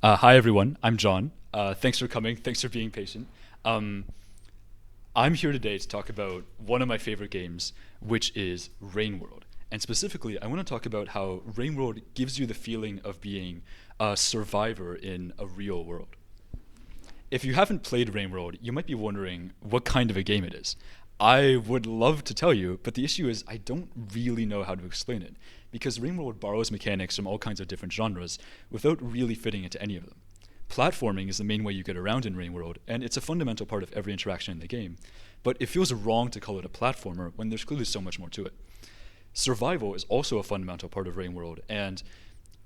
Hi, everyone. I'm John. Thanks for coming. Thanks for being patient. Um, I'm here today to talk about one of my favorite games, which is Rain World. And specifically, I want to talk about how Rain World gives you the feeling of being a survivor in a real world. If you haven't played Rain World, you might be wondering what kind of a game it is. I would love to tell you, but the issue is I don't really know how to explain it, because Rain World borrows mechanics from all kinds of different genres without really fitting into any of them. Platforming is the main way you get around in Rain World, and it's a fundamental part of every interaction in the game, but it feels wrong to call it a platformer when there's clearly so much more to it. Survival is also a fundamental part of Rain World, and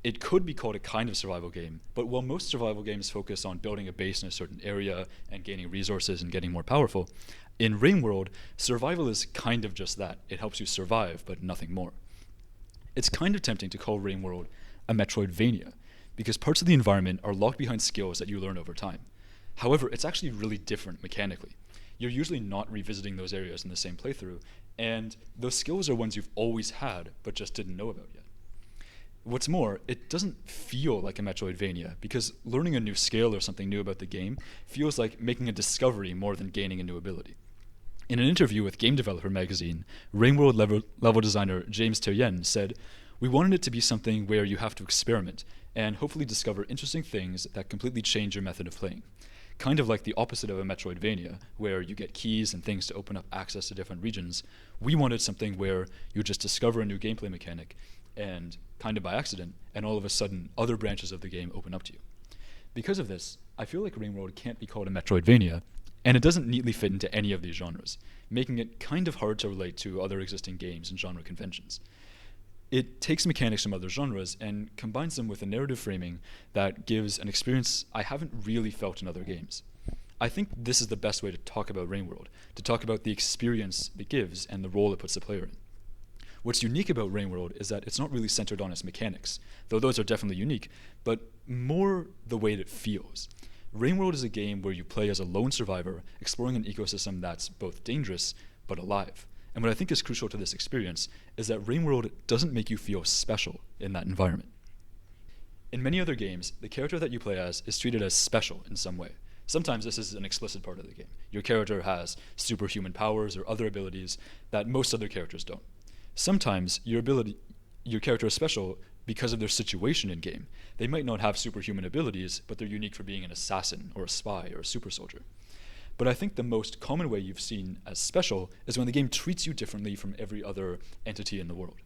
it could be called a kind of survival game, but while most survival games focus on building a base in a certain area and gaining resources and getting more powerful, in Rain World, survival is kind of just that. It helps you survive, but nothing more. It's kind of tempting to call Rain World a Metroidvania, because parts of the environment are locked behind skills that you learn over time. However, it's actually really different mechanically. You're usually not revisiting those areas in the same playthrough, and those skills are ones you've always had, but just didn't know about yet. What's more, it doesn't feel like a Metroidvania, because learning a new skill or something new about the game feels like making a discovery more than gaining a new ability. In an interview with Game Developer magazine, Rainworld level designer James Tyrien said, "We wanted it to be something where you have to experiment and hopefully discover interesting things that completely change your method of playing. Kind of like the opposite of a Metroidvania, where you get keys and things to open up access to different regions. We wanted something where you just discover a new gameplay mechanic and, kind of by accident, and all of a sudden other branches of the game open up to you. Because of this, I feel like Rainworld can't be called a Metroidvania, and it doesn't neatly fit into any of these genres, making it kind of hard to relate to other existing games and genre conventions. It takes mechanics from other genres and combines them with a narrative framing that gives an experience I haven't really felt in other games. I think this is the best way to talk about Rainworld, to talk about the experience it gives and the role it puts the player in. What's unique about Rainworld is that it's not really centered on its mechanics, though those are definitely unique, but more the way it feels. Rainworld is a game where you play as a lone survivor, exploring an ecosystem that's both dangerous but alive. And what I think is crucial to this experience is that Rainworld doesn't make you feel special in that environment. In many other games, the character that you play as is treated as special in some way. Sometimes this is an explicit part of the game. Your character has superhuman powers or other abilities that most other characters don't. Sometimes your character is special because of their situation in game. They might not have superhuman abilities, but they're unique for being an assassin or a spy or a super soldier. But I think the most common way you've seen as special is when the game treats you differently from every other entity in the world.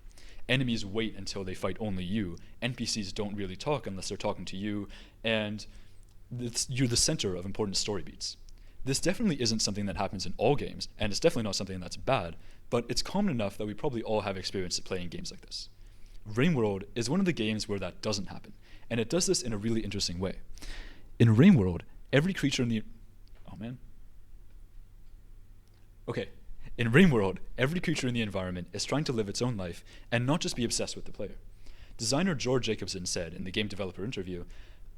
Enemies wait until they fight only you. NPCs don't really talk unless they're talking to you, and you're the center of important story beats. This definitely isn't something that happens in all games, and it's definitely not something that's bad, but it's common enough that we probably all have experience playing games like this. Rainworld is one of the games where that doesn't happen, and it does this in a really interesting way. In Rainworld, every creature in the oh man. Okay. In Rainworld, every creature in the environment is trying to live its own life and not just be obsessed with the player. Designer George Jacobson said in the game developer interview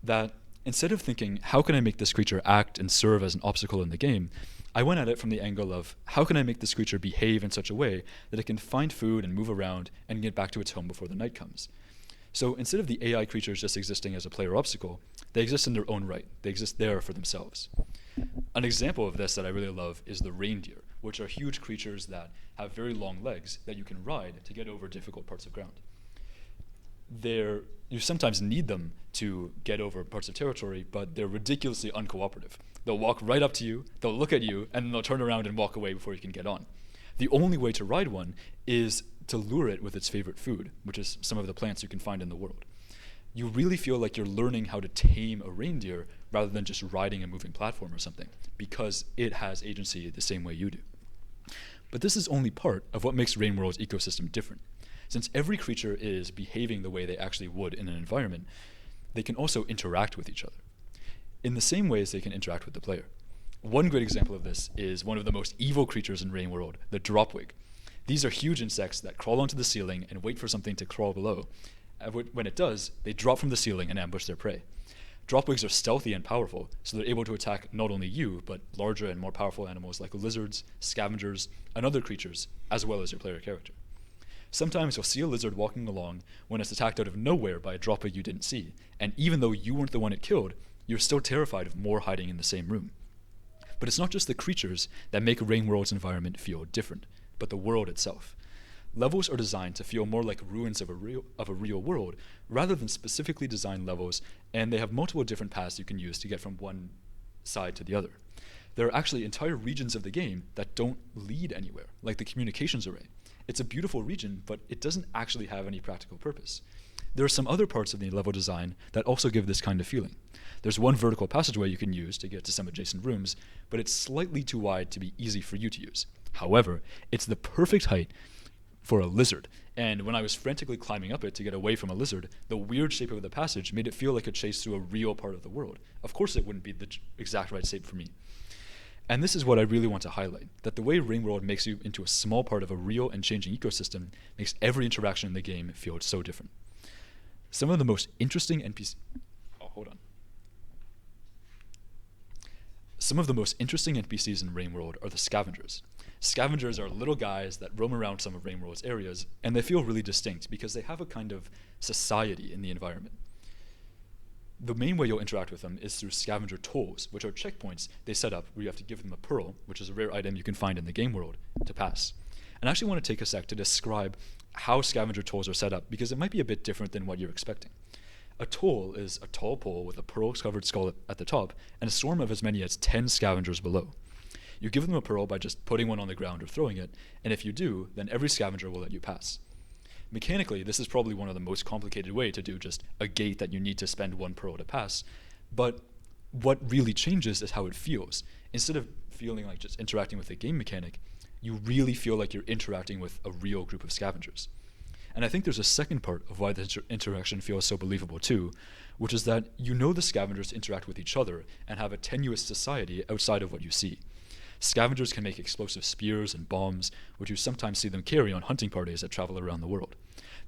that instead of thinking, how can I make this creature act and serve as an obstacle in the game, I went at it from the angle of, how can I make this creature behave in such a way that it can find food and move around and get back to its home before the night comes? So instead of the AI creatures just existing as a player obstacle, they exist in their own right. They exist there for themselves. An example of this that I really love is the reindeer, which are huge creatures that have very long legs that you can ride to get over difficult parts of ground. You sometimes need them to get over parts of territory, but they're ridiculously uncooperative. They'll walk right up to you, they'll look at you, and then they'll turn around and walk away before you can get on. The only way to ride one is to lure it with its favorite food, which is some of the plants you can find in the world. You really feel like you're learning how to tame a reindeer rather than just riding a moving platform or something, because it has agency the same way you do. But this is only part of what makes Rainworld's ecosystem different. Since every creature is behaving the way they actually would in an environment, they can also interact with each other in the same ways they can interact with the player. One great example of this is one of the most evil creatures in Rainworld, the dropwig. These are huge insects that crawl onto the ceiling and wait for something to crawl below. When it does, they drop from the ceiling and ambush their prey. Dropwigs are stealthy and powerful, so they're able to attack not only you, but larger and more powerful animals like lizards, scavengers, and other creatures, as well as your player character. Sometimes you'll see a lizard walking along when it's attacked out of nowhere by a dropper you didn't see, and even though you weren't the one it killed, you're still terrified of more hiding in the same room. But it's not just the creatures that make Rainworld's environment feel different, but the world itself. Levels are designed to feel more like ruins of a real world rather than specifically designed levels, and they have multiple different paths you can use to get from one side to the other. There are actually entire regions of the game that don't lead anywhere, like the communications array. It's a beautiful region, but it doesn't actually have any practical purpose. There are some other parts of the level design that also give this kind of feeling. There's one vertical passageway you can use to get to some adjacent rooms, but it's slightly too wide to be easy for you to use. However, it's the perfect height for a lizard, and when I was frantically climbing up it to get away from a lizard, the weird shape of the passage made it feel like a chase through a real part of the world. Of course it wouldn't be the exact right shape for me. And this is what I really want to highlight, that the way Rainworld makes you into a small part of a real and changing ecosystem makes every interaction in the game feel so different. Some of the most interesting NPCs in Rainworld are the scavengers. Scavengers are little guys that roam around some of Rainworld's areas, and they feel really distinct because they have a kind of society in the environment. The main way you'll interact with them is through scavenger tolls, which are checkpoints they set up where you have to give them a pearl, which is a rare item you can find in the game world, to pass. And I actually want to take a sec to describe how scavenger tolls are set up, because it might be a bit different than what you're expecting. A toll is a tall pole with a pearl-covered skull at the top and a swarm of as many as 10 scavengers below. You give them a pearl by just putting one on the ground or throwing it, and if you do, then every scavenger will let you pass. Mechanically, this is probably one of the most complicated way to do just a gate that you need to spend one pearl to pass, but what really changes is how it feels. Instead of feeling like just interacting with a game mechanic, you really feel like you're interacting with a real group of scavengers. And I think there's a second part of why the interaction feels so believable too, which is that you know the scavengers interact with each other and have a tenuous society outside of what you see. Scavengers can make explosive spears and bombs, which you sometimes see them carry on hunting parties that travel around the world.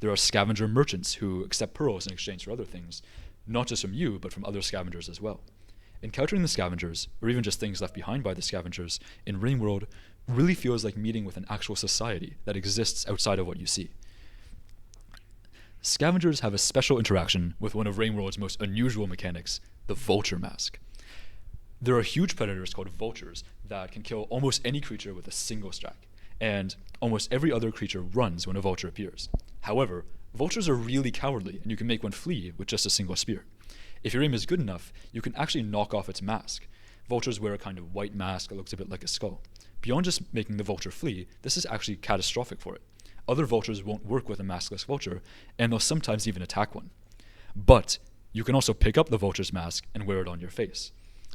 There are scavenger merchants who accept pearls in exchange for other things, not just from you, but from other scavengers as well. Encountering the scavengers, or even just things left behind by the scavengers, in Rainworld really feels like meeting with an actual society that exists outside of what you see. Scavengers have a special interaction with one of Rainworld's most unusual mechanics, the vulture mask. There are huge predators called vultures that can kill almost any creature with a single strike, and almost every other creature runs when a vulture appears. However, vultures are really cowardly, and you can make one flee with just a single spear. If your aim is good enough, you can actually knock off its mask. Vultures wear a kind of white mask that looks a bit like a skull. Beyond just making the vulture flee, this is actually catastrophic for it. Other vultures won't work with a maskless vulture, and they'll sometimes even attack one. But you can also pick up the vulture's mask and wear it on your face.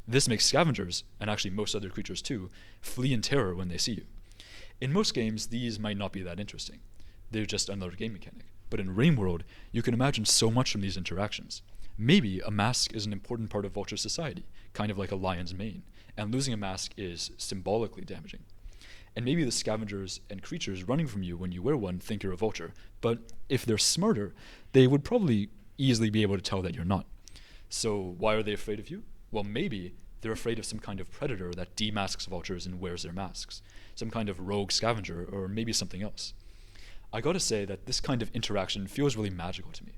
This makes scavengers, and actually most other creatures too, flee in terror when they see you. In most games, these might not be that interesting. They're just another game mechanic. But in Rainworld, you can imagine so much from these interactions. Maybe a mask is an important part of vulture society, kind of like a lion's mane, and losing a mask is symbolically damaging. And maybe the scavengers and creatures running from you when you wear one think you're a vulture, but if they're smarter, they would probably easily be able to tell that you're not. So why are they afraid of you? Well, maybe they're afraid of some kind of predator that demasks vultures and wears their masks, some kind of rogue scavenger, or maybe something else. I gotta say that this kind of interaction feels really magical to me.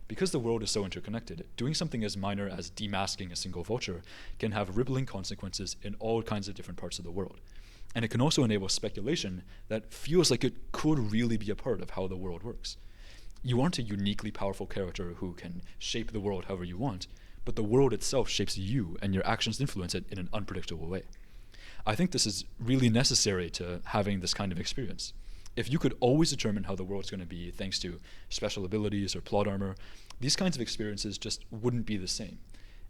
Because the world is so interconnected, doing something as minor as demasking a single vulture can have rippling consequences in all kinds of different parts of the world. And it can also enable speculation that feels like it could really be a part of how the world works. You aren't a uniquely powerful character who can shape the world however you want, but the world itself shapes you and your actions influence it in an unpredictable way. I think this is really necessary to having this kind of experience. If you could always determine how the world's going to be thanks to special abilities or plot armor, these kinds of experiences just wouldn't be the same.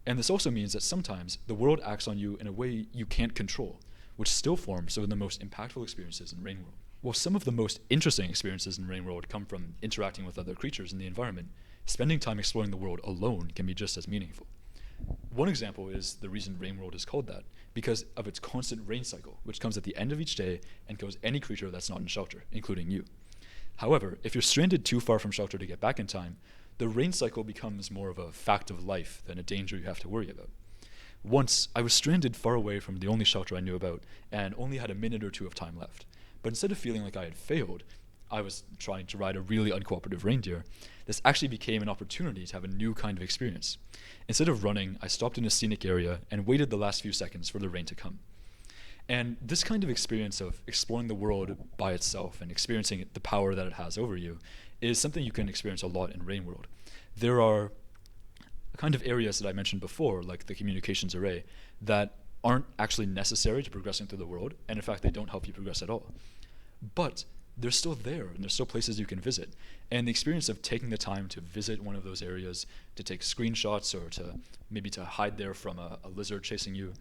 And this also means that sometimes the world acts on you in a way you can't control, which still forms some of the most impactful experiences in Rainworld. While some of the most interesting experiences in Rainworld come from interacting with other creatures in the environment, spending time exploring the world alone can be just as meaningful. One example is the reason Rainworld is called that, because of its constant rain cycle, which comes at the end of each day and kills any creature that's not in shelter, including you. However, if you're stranded too far from shelter to get back in time, the rain cycle becomes more of a fact of life than a danger you have to worry about. Once, I was stranded far away from the only shelter I knew about and only had a minute or two of time left. But instead of feeling like I had failed, I was trying to ride a really uncooperative reindeer, this actually became an opportunity to have a new kind of experience. Instead of running, I stopped in a scenic area and waited the last few seconds for the rain to come. And this kind of experience of exploring the world by itself and experiencing the power that it has over you is something you can experience a lot in Rain World. There are kind of areas that I mentioned before, like the communications array, that aren't actually necessary to progressing through the world, and in fact, they don't help you progress at all. But they're still there, and there's still places you can visit. And the experience of taking the time to visit one of those areas, to take screenshots, or to maybe to hide there from a lizard chasing you,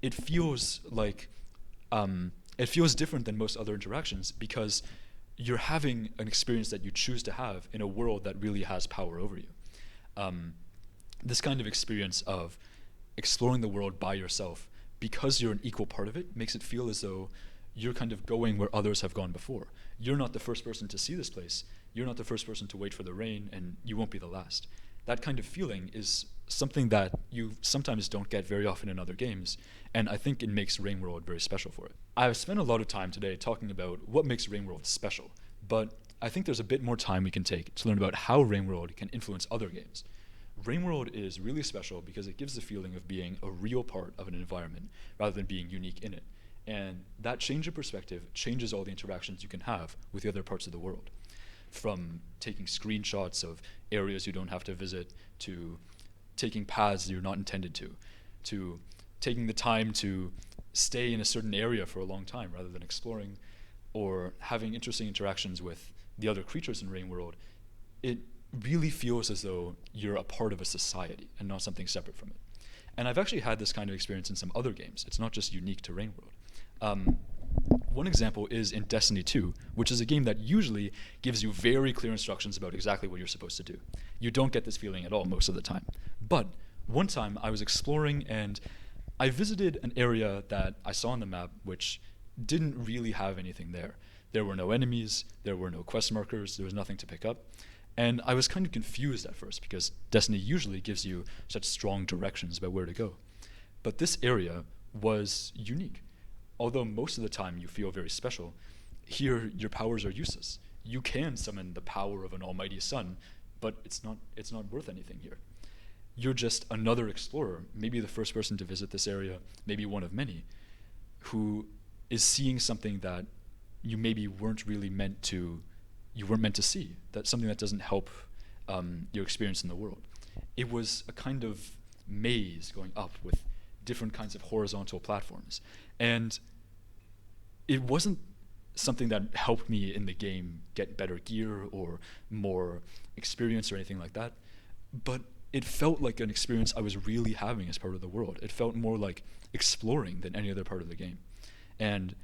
it feels like it feels different than most other interactions because you're having an experience that you choose to have in a world that really has power over you. This kind of experience of exploring the world by yourself, because you're an equal part of it, makes it feel as though you're kind of going where others have gone before. You're not the first person to see this place. You're not the first person to wait for the rain, and you won't be the last. That kind of feeling is something that you sometimes don't get very often in other games, and I think it makes Rain World very special for it. I've spent a lot of time today talking about what makes Rain World special, but I think there's a bit more time we can take to learn about how Rain World can influence other games. Rain World is really special because it gives the feeling of being a real part of an environment rather than being unique in it. And that change of perspective changes all the interactions you can have with the other parts of the world. From taking screenshots of areas you don't have to visit, to taking paths you're not intended to taking the time to stay in a certain area for a long time rather than exploring, or having interesting interactions with the other creatures in Rain World. It really feels as though you're a part of a society and not something separate from it. And I've actually had this kind of experience in some other games. It's not just unique to Rain World. One example is in Destiny 2, which is a game that usually gives you very clear instructions about exactly what you're supposed to do. You don't get this feeling at all most of the time. But one time I was exploring and I visited an area that I saw on the map which didn't really have anything there. There were no enemies, there were no quest markers, there was nothing to pick up. And I was kind of confused at first because Destiny usually gives you such strong directions about where to go. But this area was unique. Although most of the time you feel very special, here your powers are useless. You can summon the power of an almighty sun, but it's not worth anything here. You're just another explorer, maybe the first person to visit this area, maybe one of many, who is seeing something that you maybe weren't meant to see, that's something that doesn't help your experience in the world. It was a kind of maze going up with different kinds of horizontal platforms. And it wasn't something that helped me in the game get better gear or more experience or anything like that, but it felt like an experience I was really having as part of the world. It felt more like exploring than any other part of the game. And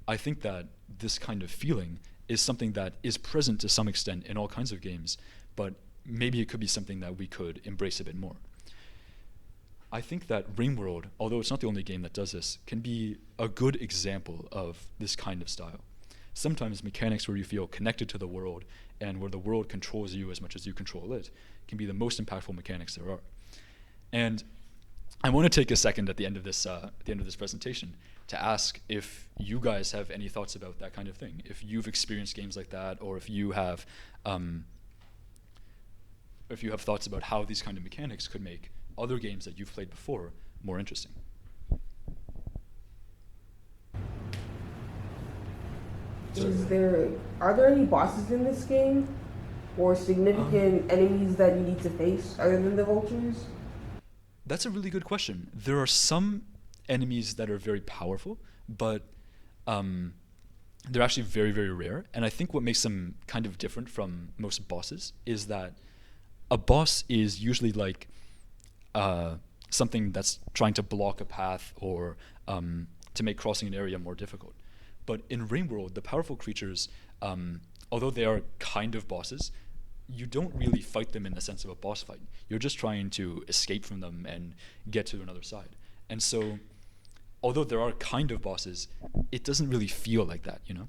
I think that this kind of feeling is something that is present to some extent in all kinds of games, but maybe it could be something that we could embrace a bit more. I think that Rain World, although it's not the only game that does this, can be a good example of this kind of style. Sometimes mechanics where you feel connected to the world and where the world controls you as much as you control it can be the most impactful mechanics there are. And I want to take a second at the end of this presentation to ask if you guys have any thoughts about that kind of thing. If you've experienced games like that, or if you have thoughts about how these kind of mechanics could make other games that you've played before more interesting. Are there any bosses in this game or significant enemies that you need to face other than the vultures? That's a really good question. There are some enemies that are very powerful, but they're actually very, very rare. And I think what makes them kind of different from most bosses is that a boss is usually like something that's trying to block a path or to make crossing an area more difficult. But in Rain World, the powerful creatures, although they are kind of bosses, you don't really fight them in the sense of a boss fight. You're just trying to escape from them and get to another side. And so, although there are kind of bosses, it doesn't really feel like that, you know?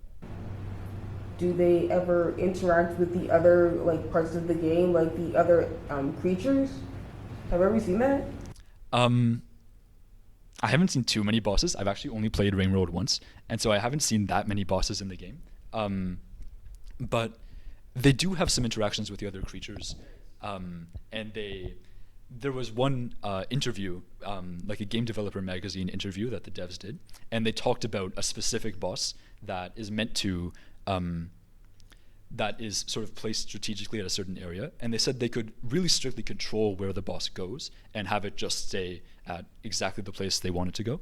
Do they ever interact with the other parts of the game, like the other creatures? Have you ever seen that? I haven't seen too many bosses. I've actually only played Rain World once, and so I haven't seen that many bosses in the game. but they do have some interactions with the other creatures, and there was one interview, like a game developer magazine interview that the devs did, and they talked about a specific boss that is meant to that is sort of placed strategically at a certain area, and they said they could really strictly control where the boss goes and have it just stay at exactly the place they want it to go.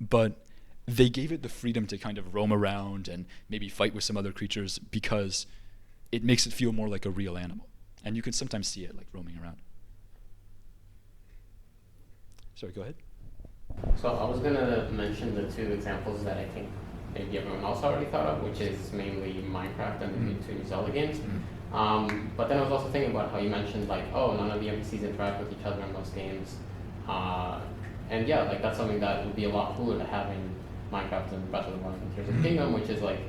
But they gave it the freedom to kind of roam around and maybe fight with some other creatures because it makes it feel more like a real animal. And you can sometimes see it like roaming around. Sorry, go ahead. So I was going to mention the two examples that I think maybe everyone else already thought of, which is mainly Minecraft and the two Zelda games. But then I was also thinking about how you mentioned like, oh, none of the NPCs interact with each other in most games. And yeah, like that's something that would be a lot cooler to have in Minecraft and Breath of the Wild and Tears of the Kingdom, which is like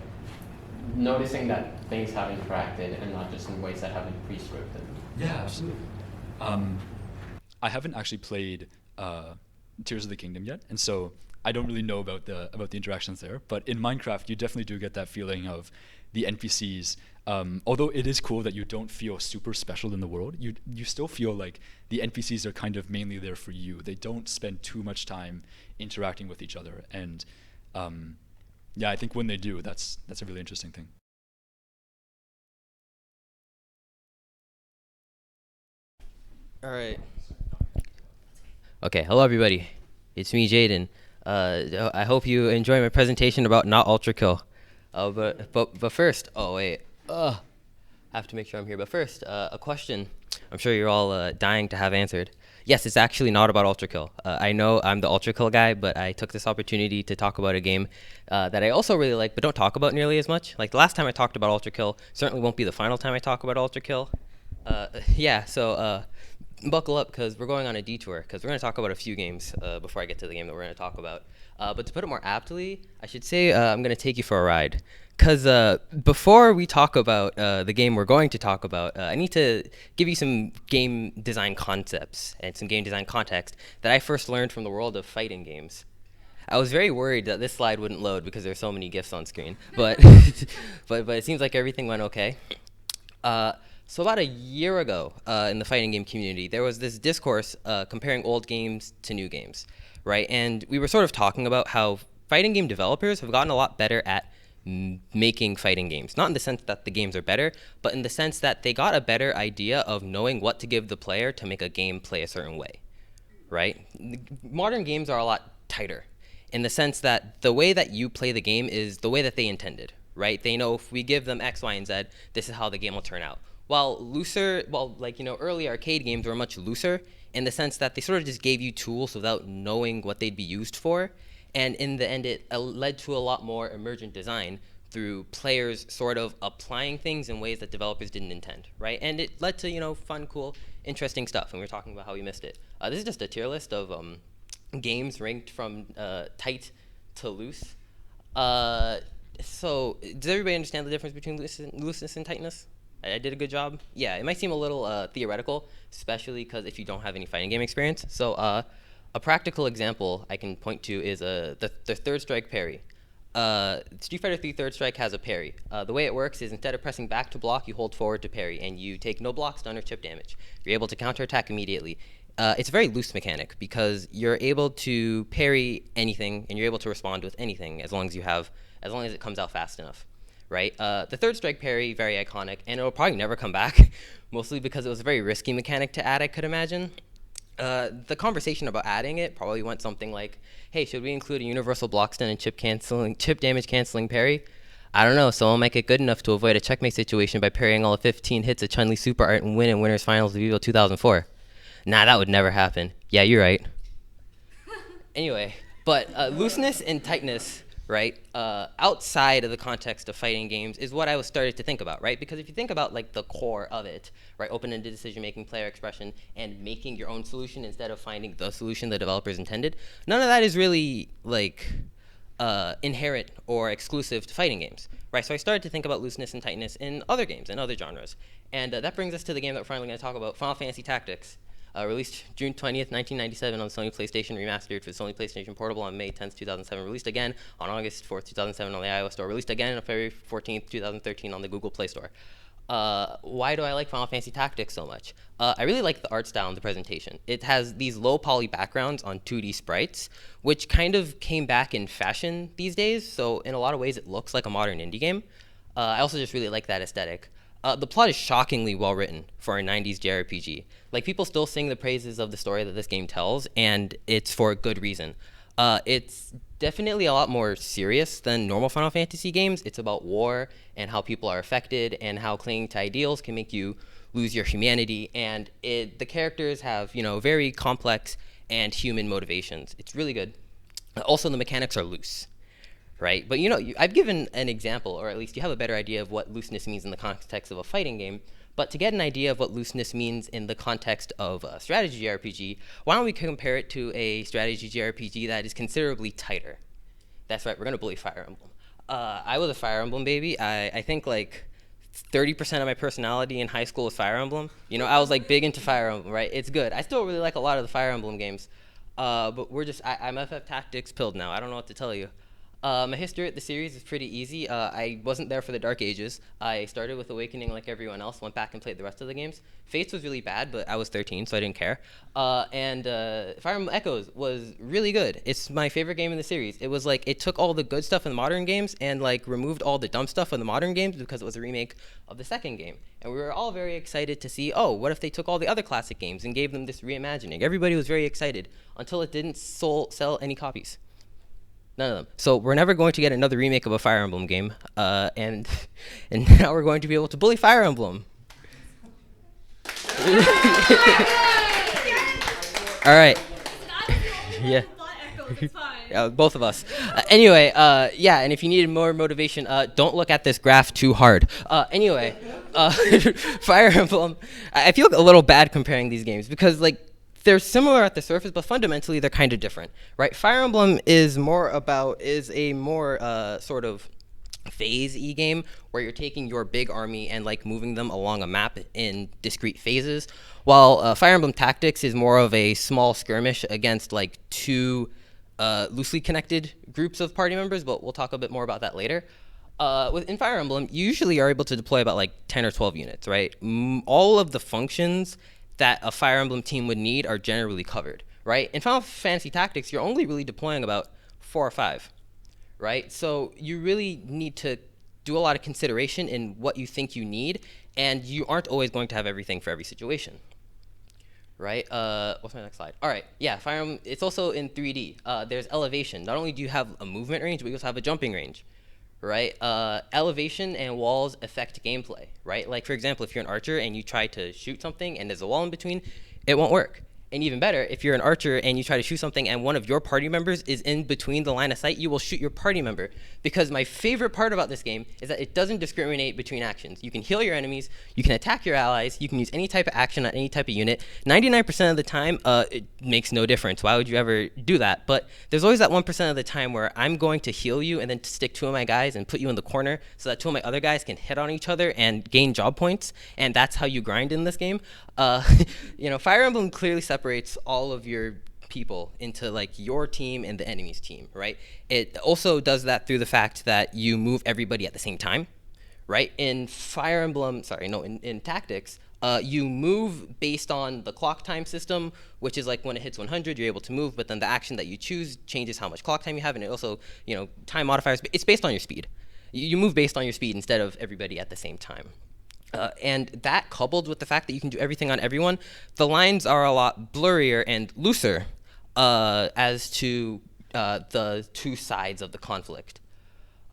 noticing that things have interacted and not just in ways that have been pre-scripted. Yeah, absolutely. I haven't actually played Tears of the Kingdom yet, and so I don't really know about the interactions there. But in Minecraft, you definitely do get that feeling of the NPCs. Although it is cool that you don't feel super special in the world, you still feel like the NPCs are kind of mainly there for you. They don't spend too much time interacting with each other, and yeah, I think when they do, that's a really interesting thing. All right. Okay, hello everybody. It's me, Jayden. I hope you enjoy my presentation about not ultra kill. But first, I have to make sure I'm here. But first, a question. I'm sure you're all dying to have answered. Yes, it's actually not about ultra kill. I know I'm the ultra kill guy, but I took this opportunity to talk about a game that I also really like, but don't talk about nearly as much. Like the last time I talked about ultra kill, certainly won't be the final time I talk about ultra kill. So buckle up because we're going on a detour because we're going to talk about a few games before I get to the game that we're going to talk about. But to put it more aptly, I should say I'm going to take you for a ride. Because before we talk about the game we're going to talk about, I need to give you some game design concepts and some game design context that I first learned from the world of fighting games. I was very worried that this slide wouldn't load because there's so many GIFs on screen, but but it seems like everything went okay. So about a year ago in the fighting game community, there was this discourse comparing old games to new games, right? And we were sort of talking about how fighting game developers have gotten a lot better at making fighting games. Not in the sense that the games are better, but in the sense that they got a better idea of knowing what to give the player to make a game play a certain way, right? Modern games are a lot tighter in the sense that the way that you play the game is the way that they intended, right? They know if we give them X, Y, and Z, this is how the game will turn out. Early arcade games were much looser in the sense that they sort of just gave you tools without knowing what they'd be used for. And in the end, it led to a lot more emergent design through players sort of applying things in ways that developers didn't intend, right? And it led to, fun, cool, interesting stuff. And we were talking about how we missed it. This is just a tier list of games ranked from tight to loose. So does everybody understand the difference between looseness and tightness? I did a good job. Yeah, it might seem a little theoretical, especially because if you don't have any fighting game experience. So a practical example I can point to is the third strike parry. Street Fighter 3 Third Strike has a parry. The way it works is instead of pressing back to block, you hold forward to parry, and you take no block, stun, or chip damage. You're able to counterattack immediately. It's a very loose mechanic because you're able to parry anything, and you're able to respond with anything as long as it comes out fast enough. Right? The third strike parry, very iconic, and it'll probably never come back, mostly because it was a very risky mechanic to add, I could imagine. The conversation about adding it probably went something like, hey, should we include a universal block stun and chip damage canceling parry? I don't know, someone might get good enough to avoid a checkmate situation by parrying all of 15 hits of Chun-Li Super Art and win in Winners Finals of EVO 2004. Nah, that would never happen. Yeah, you're right. Anyway, but looseness and tightness, right, outside of the context of fighting games is what I was started to think about, right? Because if you think about like the core of it, right, open-ended decision-making, player expression, and making your own solution instead of finding the solution the developers intended, none of that is really like inherent or exclusive to fighting games, right? So I started to think about looseness and tightness in other games and other genres, and that brings us to the game that we're finally going to talk about, Final Fantasy Tactics. Released June 20th, 1997 on Sony PlayStation, remastered for Sony PlayStation Portable on May 10th, 2007. Released again on August 4th, 2007 on the iOS Store. Released again on February 14th, 2013 on the Google Play Store. Why do I like Final Fantasy Tactics so much? I really like the art style and the presentation. It has these low poly backgrounds on 2D sprites, which kind of came back in fashion these days, so in a lot of ways it looks like a modern indie game. I also just really like that aesthetic. The plot is shockingly well written for a 90s JRPG. Like, people still sing the praises of the story that this game tells, and it's for a good reason. It's definitely a lot more serious than normal Final Fantasy games. It's about war and how people are affected and how clinging to ideals can make you lose your humanity. And the characters have, very complex and human motivations. It's really good. Also, the mechanics are loose, right? But I've given an example, or at least you have a better idea of what looseness means in the context of a fighting game. But to get an idea of what looseness means in the context of a strategy JRPG, why don't we compare it to a strategy JRPG that is considerably tighter? That's right, we're gonna bully Fire Emblem. I was a Fire Emblem baby. I think like 30% of my personality in high school was Fire Emblem. I was like big into Fire Emblem, right? It's good. I still really like a lot of the Fire Emblem games. But I'm FF Tactics pilled now. I don't know what to tell you. My history at the series is pretty easy. I wasn't there for the Dark Ages. I started with Awakening like everyone else, went back and played the rest of the games. Fates was really bad, but I was 13, so I didn't care. And Fire Emblem Echoes was really good. It's my favorite game in the series. It was like, it took all the good stuff in the modern games and like removed all the dumb stuff in the modern games because it was a remake of the second game. And we were all very excited to see, what if they took all the other classic games and gave them this reimagining? Everybody was very excited until it didn't sell any copies. None of them. So we're never going to get another remake of a Fire Emblem game, and now we're going to be able to bully Fire Emblem. All right. Yeah. Both of us. Anyway, and if you needed more motivation, don't look at this graph too hard. Fire Emblem. I feel a little bad comparing these games because they're similar at the surface, but fundamentally they're kind of different, right? Fire Emblem is a more sort of phase-y game where you're taking your big army and moving them along a map in discrete phases, while Fire Emblem Tactics is more of a small skirmish against two loosely connected groups of party members, but we'll talk a bit more about that later. In Fire Emblem, you usually are able to deploy about 10 or 12 units, right? All of the functions that a Fire Emblem team would need are generally covered, right? In Final Fantasy Tactics, you're only really deploying about 4 or 5, right? So you really need to do a lot of consideration in what you think you need, and you aren't always going to have everything for every situation, right? What's my next slide? All right, Fire Emblem, it's also in 3D. There's elevation. Not only do you have a movement range, but you also have a jumping range, right? Elevation and walls affect gameplay, right? For example, if you're an archer and you try to shoot something and there's a wall in between, it won't work. And even better, if you're an archer and you try to shoot something and one of your party members is in between the line of sight, you will shoot your party member. Because my favorite part about this game is that it doesn't discriminate between actions. You can heal your enemies, you can attack your allies, you can use any type of action on any type of unit. 99% of the time, it makes no difference. Why would you ever do that? But there's always that 1% of the time where I'm going to heal you and then stick 2 of my guys and put you in the corner so that 2 of my other guys can hit on each other and gain job points. And that's how you grind in this game. Fire Emblem clearly separates all of your people into your team and the enemy's team, right? It also does that through the fact that you move everybody at the same time, right? In Tactics, you move based on the clock time system, which is when it hits 100, you're able to move, but then the action that you choose changes how much clock time you have, and it also, time modifiers. It's based on your speed. You move based on your speed instead of everybody at the same time. And that, coupled with the fact that you can do everything on everyone, the lines are a lot blurrier and looser as to the two sides of the conflict.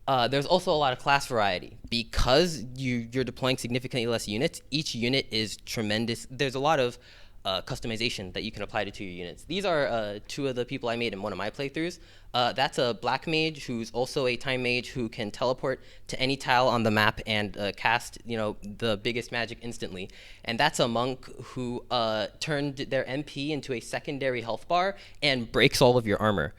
There's also a lot of class variety. Because you're deploying significantly less units, each unit is tremendous. There's a lot of customization that you can apply to your units. These are 2 of the people I made in one of my playthroughs. That's a black mage who's also a time mage who can teleport to any tile on the map and cast the biggest magic instantly. And that's a monk who turned their MP into a secondary health bar and breaks all of your armor.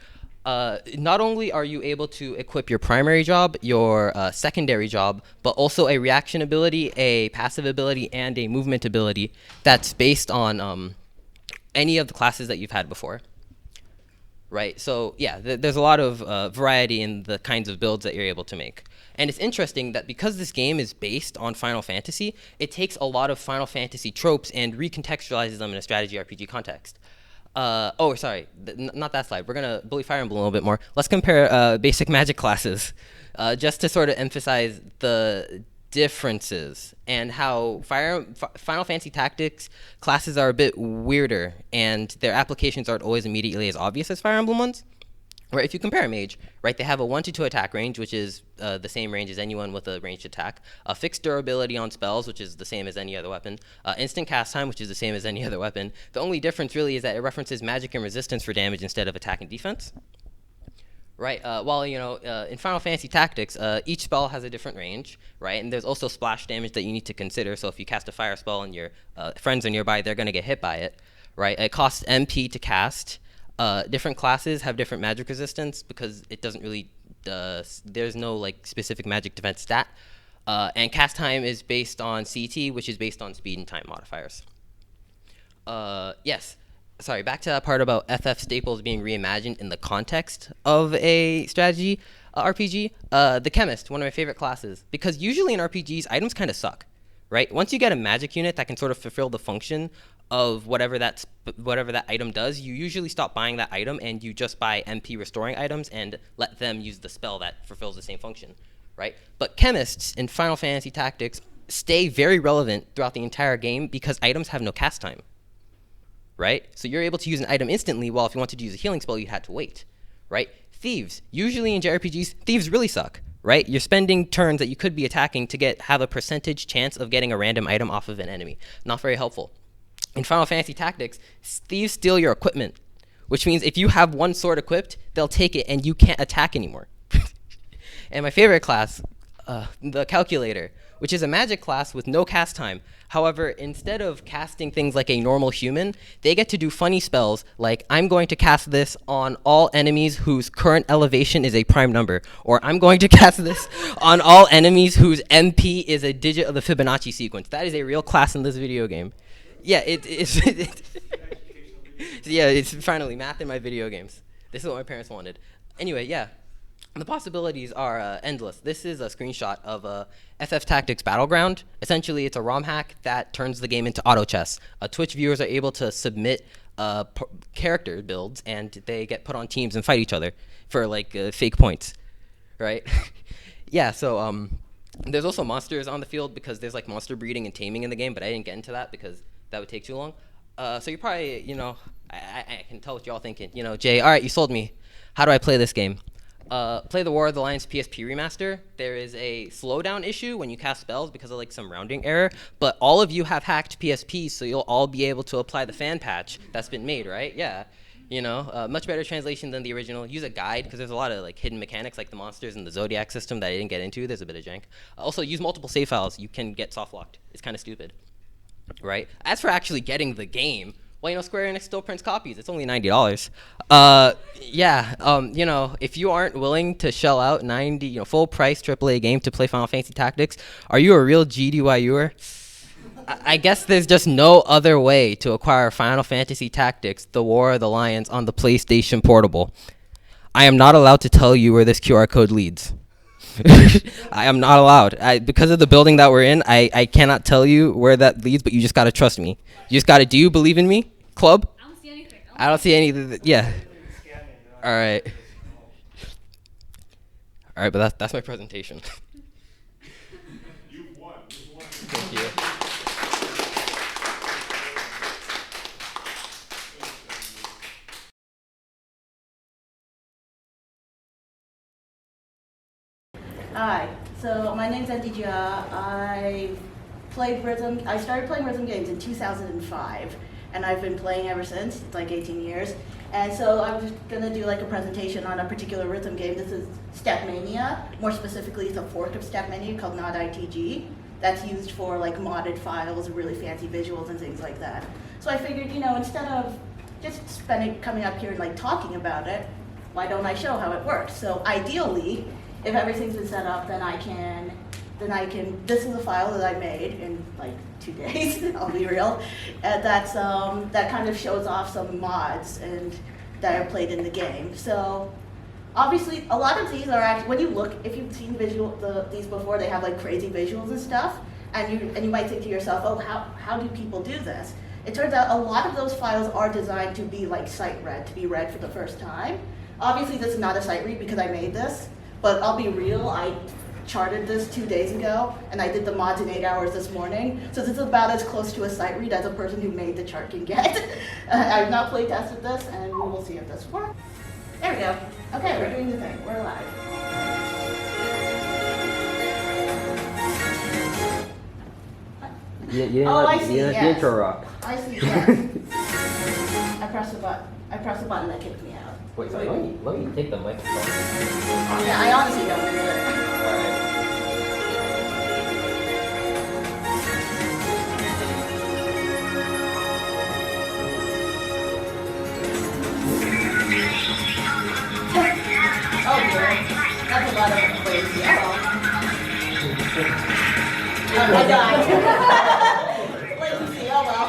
Not only are you able to equip your primary job, your secondary job, but also a reaction ability, a passive ability, and a movement ability that's based on any of the classes that you've had before. Right, so yeah, there's a lot of variety in the kinds of builds that you're able to make. And it's interesting that because this game is based on Final Fantasy, it takes a lot of Final Fantasy tropes and recontextualizes them in a strategy RPG context. Not that slide. We're going to bully Fire Emblem a little bit more. Let's compare basic magic classes just to sort of emphasize the differences and how Final Fantasy Tactics classes are a bit weirder and their applications aren't always immediately as obvious as Fire Emblem ones. Right, if you compare a mage, right, they have a 1 to 2 attack range, which is the same range as anyone with a ranged attack, a fixed durability on spells, which is the same as any other weapon, instant cast time, which is the same as any other weapon. The only difference really is that it references magic and resistance for damage instead of attack and defense. Right, in Final Fantasy Tactics, each spell has a different range, right, and there's also splash damage that you need to consider, so if you cast a fire spell and your friends are nearby, they're going to get hit by it, right? It costs MP to cast. Different classes have different magic resistance because it doesn't really, there's no like specific magic defense stat. And cast time is based on CT, which is based on speed and time modifiers. Back to that part about FF staples being reimagined in the context of a strategy RPG. The Chemist, one of my favorite classes, because usually in RPGs, items kind of suck, right? Once you get a magic unit that can sort of fulfill the function of whatever that item does, you usually stop buying that item and you just buy MP restoring items and let them use the spell that fulfills the same function, right? But chemists in Final Fantasy Tactics stay very relevant throughout the entire game because items have no cast time, right? So you're able to use an item instantly, while if you wanted to use a healing spell, you had to wait, right? Thieves, usually in JRPGs, thieves really suck, right? You're spending turns that you could be attacking to have a percentage chance of getting a random item off of an enemy. Not very helpful. In Final Fantasy Tactics, thieves steal your equipment, which means if you have one sword equipped, they'll take it and you can't attack anymore. And my favorite class, the Calculator, which is a magic class with no cast time. However, instead of casting things like a normal human, they get to do funny spells like, I'm going to cast this on all enemies whose current elevation is a prime number, or I'm going to cast this on all enemies whose MP is a digit of the Fibonacci sequence. That is a real class in this video game. Yeah, it's finally math in my video games. This is what my parents wanted. Anyway, yeah, the possibilities are endless. This is a screenshot of FF Tactics Battleground. Essentially, it's a ROM hack that turns the game into auto chess. Twitch viewers are able to submit character builds, and they get put on teams and fight each other for fake points, right? Yeah. So there's also monsters on the field because there's monster breeding and taming in the game, but I didn't get into that because that would take too long. So you're probably, I can tell what you're all thinking. Jay, all right, you sold me. How do I play this game? Play the War of the Lions PSP remaster. There is a slowdown issue when you cast spells because of some rounding error, but all of you have hacked PSP, so you'll all be able to apply the fan patch that's been made, right? Yeah. Much better translation than the original. Use a guide because there's a lot of hidden mechanics like the monsters and the Zodiac system that I didn't get into. There's a bit of jank. Also, use multiple save files. You can get soft locked. It's kind of stupid. Right. As for actually getting the game, well, Square Enix still prints copies. It's only $90. If you aren't willing to shell out $90, full price AAA game to play Final Fantasy Tactics, are you a real GDYUer? I guess there's just no other way to acquire Final Fantasy Tactics: The War of the Lions on the PlayStation Portable. I am not allowed to tell you where this QR code leads. I am not allowed. Because of the building that we're in, I cannot tell you where that leads, but you just got to trust me. You just got to, do you believe in me, club? I don't see anything. I don't see anything. Yeah. All right. All right, but that's my presentation. You've won. Thank you. Hi, so my name's Aditya. I started playing rhythm games in 2005, and I've been playing ever since. It's 18 years. And so I was gonna do a presentation on a particular rhythm game. This is Stepmania. More specifically, it's a fork of Stepmania called Not ITG. That's used for modded files, really fancy visuals and things like that. So I figured, instead of just coming up here and talking about it, why don't I show how it works? So ideally, if everything's been set up, then I can, this is a file that I made in 2 days. I'll be real. That kind of shows off some mods and that are played in the game. So obviously, a lot of these are actually, when you look, if you've seen these before, they have like crazy visuals and stuff, and you might think to yourself, oh, how do people do this? It turns out a lot of those files are designed to be like sight read, to be read for the first time. Obviously, this is not a sight read because I made this, but I'll be real, I charted this 2 days ago, and I did the mods in 8 hours this morning, so this is about as close to a sight read as a person who made the chart can get. I've not play tested this, and we will see if this works. There we go. Okay, we're doing the thing. We're live. I see. The Yes. intro rock. I see. Yes. I pressed the button. I pressed the button that kicked me out. Wait, sorry, let me take the microphone. Yeah, I honestly don't do it. Oh dear, that's a lot of ways. I died. Latency, oh well.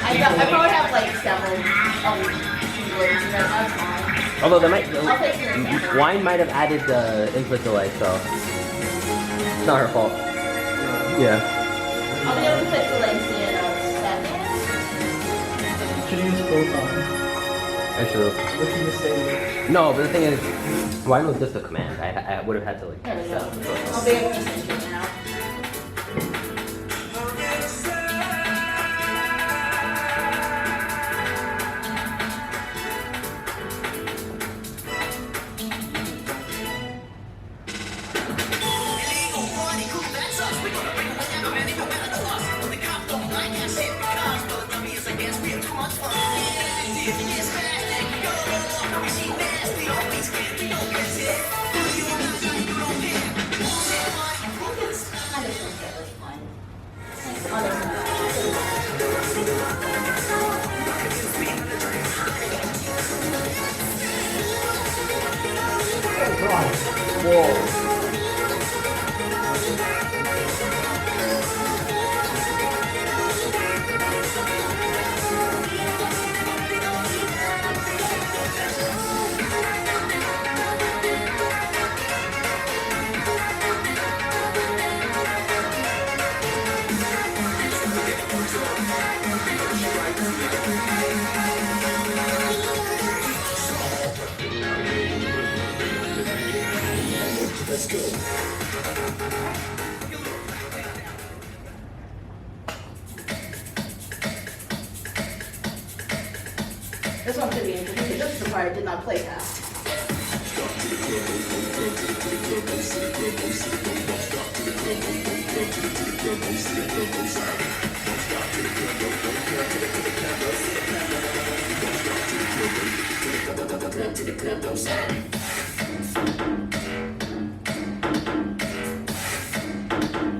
I probably have like several latency right now, it's fine. Although I'll fix it. Wine might have added the input delay, so it's not her fault. Yeah. I'll be able to fix the latency in a second. Should use Proton. Actually, What can you say? no, but the thing is, wine was just a command. I would have had to like. There we go. I'll be able to fix it now. This one should be interesting. This is the part I did not play past.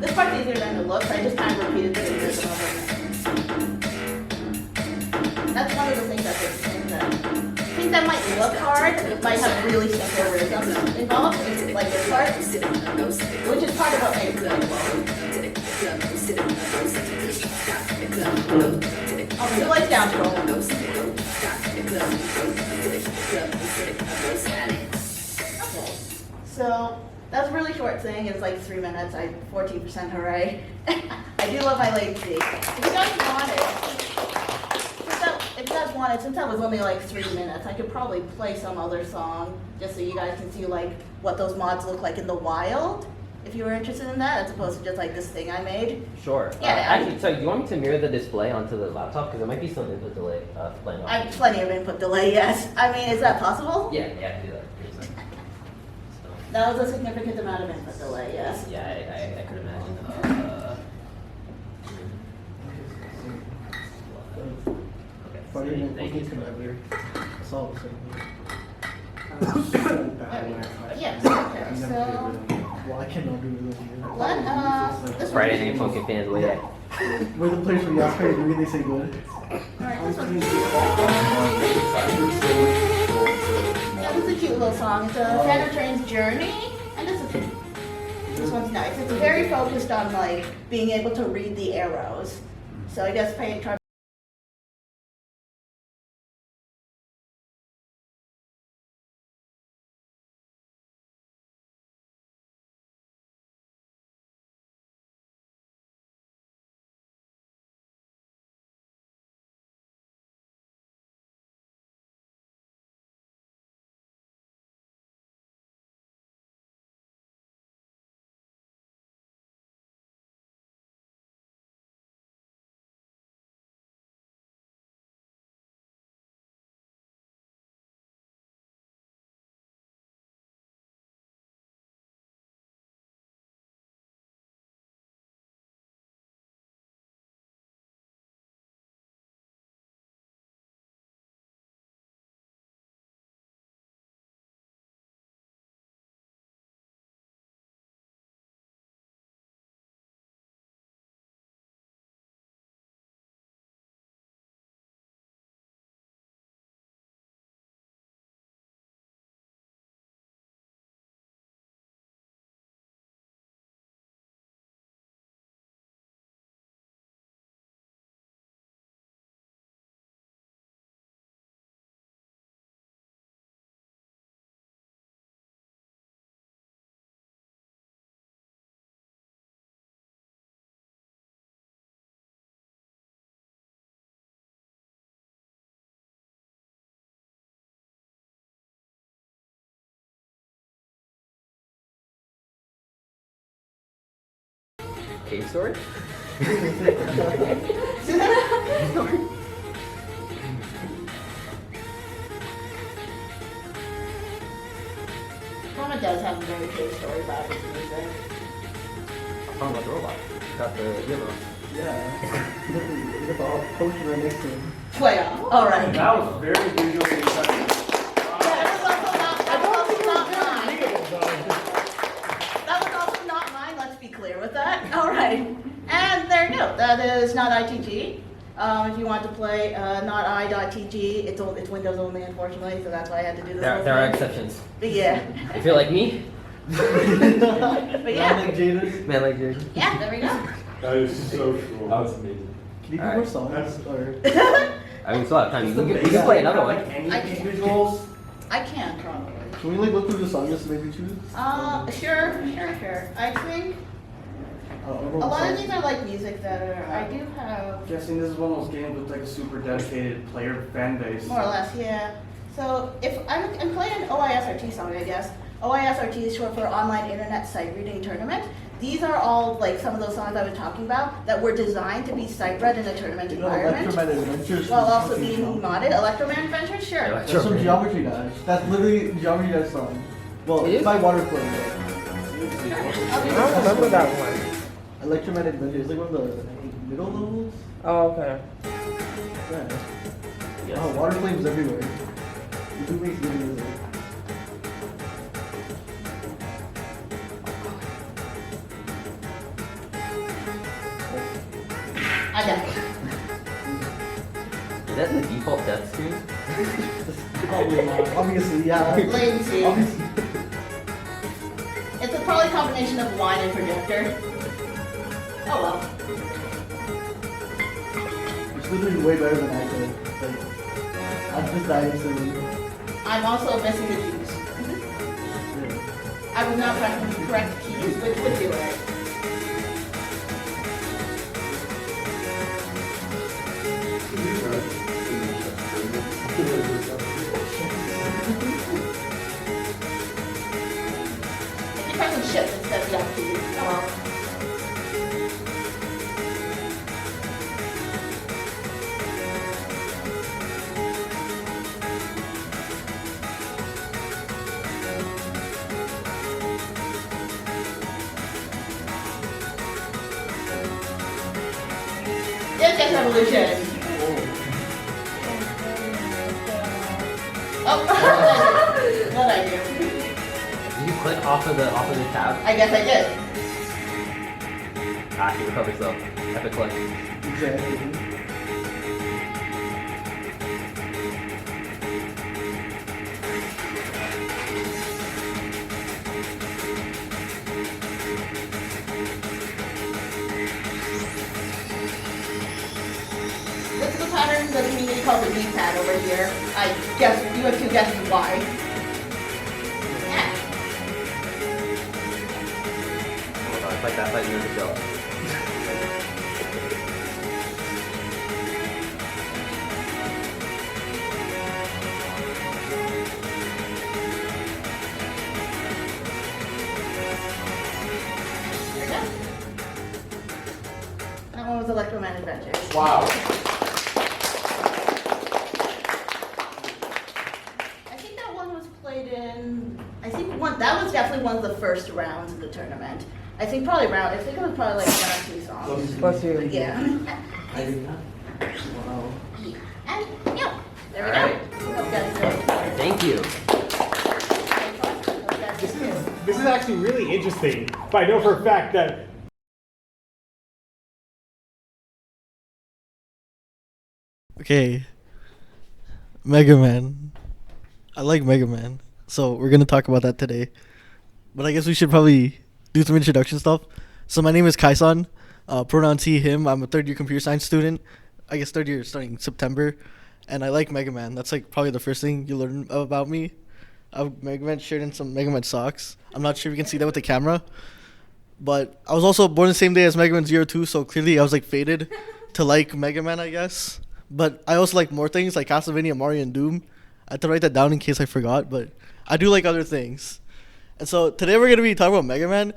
This part's easier than it looks. I just kind of repeated the fingers over again. That's one of the things things that might look hard might have really simple rhythms involved, like this part, which is part of what makes it I'll do like down scroll. Okay, so that's a really short thing. It's like 3 minutes. 14% hooray. I do love my latency. If you guys want it, since that was only like 3 minutes, I could probably play some other song just so you guys can see like what those mods look like in the wild. If you were interested in that, as opposed to just like this thing I made. Sure. Yeah. Actually, sorry, do you want me to mirror the display onto the laptop? Because there might be some input delay playing off. I have plenty of input delay, yes. I mean, is that possible? Yeah, I can do that. That was a significant amount of input delay, yes. Yeah, I could imagine. Okay. Thank you. It's all the same. Yes, okay, so Well, I cannot do it either. what, this Friday one. Night Funkin' Fans, way out. We're the place where you ask how you do it, they say good. Alright, this one. This is a cute little song. It's a Phantom Train's Journey, and this is this one's nice. It's very focused on like being able to read the arrows. So I guess try. Cave story? Mama does have a very cave story about his music. I'm talking about the robot. Got the earphone. Yeah. Look at the potion right next to him. Well, all right. That was very visually exciting. That was also not mine, let's be clear with that. All right. And there you go. That is not ITG. If you want to play not I.TG, it's Windows only, unfortunately, so that's why I had to do this. There are exceptions. But yeah. If you're like me, But Man yeah. like Jayden. man like Jayden. Yeah, there we go. That is so cool. That was amazing. Can you do Alright. more songs? Or I mean, we still have time. You can play another one. Any I key can't. visuals? I can probably. can we like look through the song just to maybe choose? Sure. I think a lot of these are like music that are, I do have Guessing this is one of those games with like a super dedicated player fan base. more or less, yeah. So if I'm playing an OISRT song, I guess. OISRT is short for Online Internet Site Reading Tournament. These are all like some of those songs I was talking about that were designed to be sight read in a tournament You know, environment, Electromagnetic Adventures. while also being modded. Electroman Adventure, sure. That's from Geometry Dash. That's literally Geometry Dash song. Well, It it's is? by Waterplay. I don't remember that one. Electromagnetic Adventures is like one of the middle levels. Oh, okay. Yeah. Oh, water flames everywhere. YouTube makes good music. I got it. Is that the default death screen? Probably not. Obviously, yeah. Latency. Obviously. It's probably a combination of line and projector. Oh well. It's literally way better than I could. Like, I'm just dying silly. I'm also missing the keys. Yeah. I was not pressing the correct keys, which would do it. If you're pressing shift instead of the up keys. Oh well. Yes, evolution. Oh, what I do? Did you click off of the tab? I guess I did. Ah, you recovered slow. Epic click. Exactly. pattern, the community calls it D-pad over here. I guess you have two guesses why. Yeah. Hold on, I thought you were the show. There you go. That one was Electroman Adventures. Wow. I think that one was played in. That was definitely one of the first rounds of the tournament. I think it was probably like 1 or 2 songs. Plus you. Yeah. I did not. Wow. And yeah, there we All go. right. Hope you guys enjoyed. Thank you. Hope you guys enjoyed. This is actually really interesting, but I know for a fact that Okay. Mega Man. I like Mega Man. So we're gonna talk about that today. But I guess we should probably do some introduction stuff. So my name is Kaisaan. Pronoun he, him. I'm a third year computer science student. I guess third year starting September. And I like Mega Man. That's like probably the first thing you learn about me. I have Mega Man shirt and some Mega Man socks. I'm not sure if you can see that with the camera. But I was also born the same day as Mega Man 02, so clearly I was like fated to like Mega Man, I guess. But I also like more things like Castlevania, Mario, and Doom. I had to write that down in case I forgot, but I do like other things. And so today we're going to be talking about Mega Man,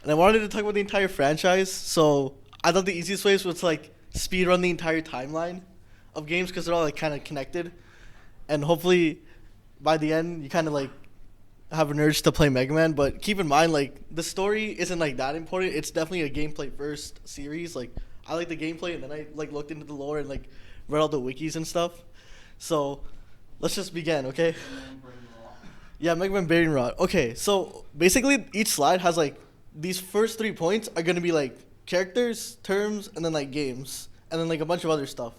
and I wanted to talk about the entire franchise, so I thought the easiest way was to like speed run the entire timeline of games because they're all like kind of connected. And hopefully by the end you kind of like have an urge to play Mega Man, but keep in mind like the story isn't like that important. It's definitely a gameplay first series. Like I like the gameplay, and then I like looked into the lore and like read all the wikis and stuff. So let's just begin, okay? Yeah, Mega Man Brain Rot. Okay, so basically each slide has like these first 3 points are gonna be like characters, terms, and then like games, and then like a bunch of other stuff.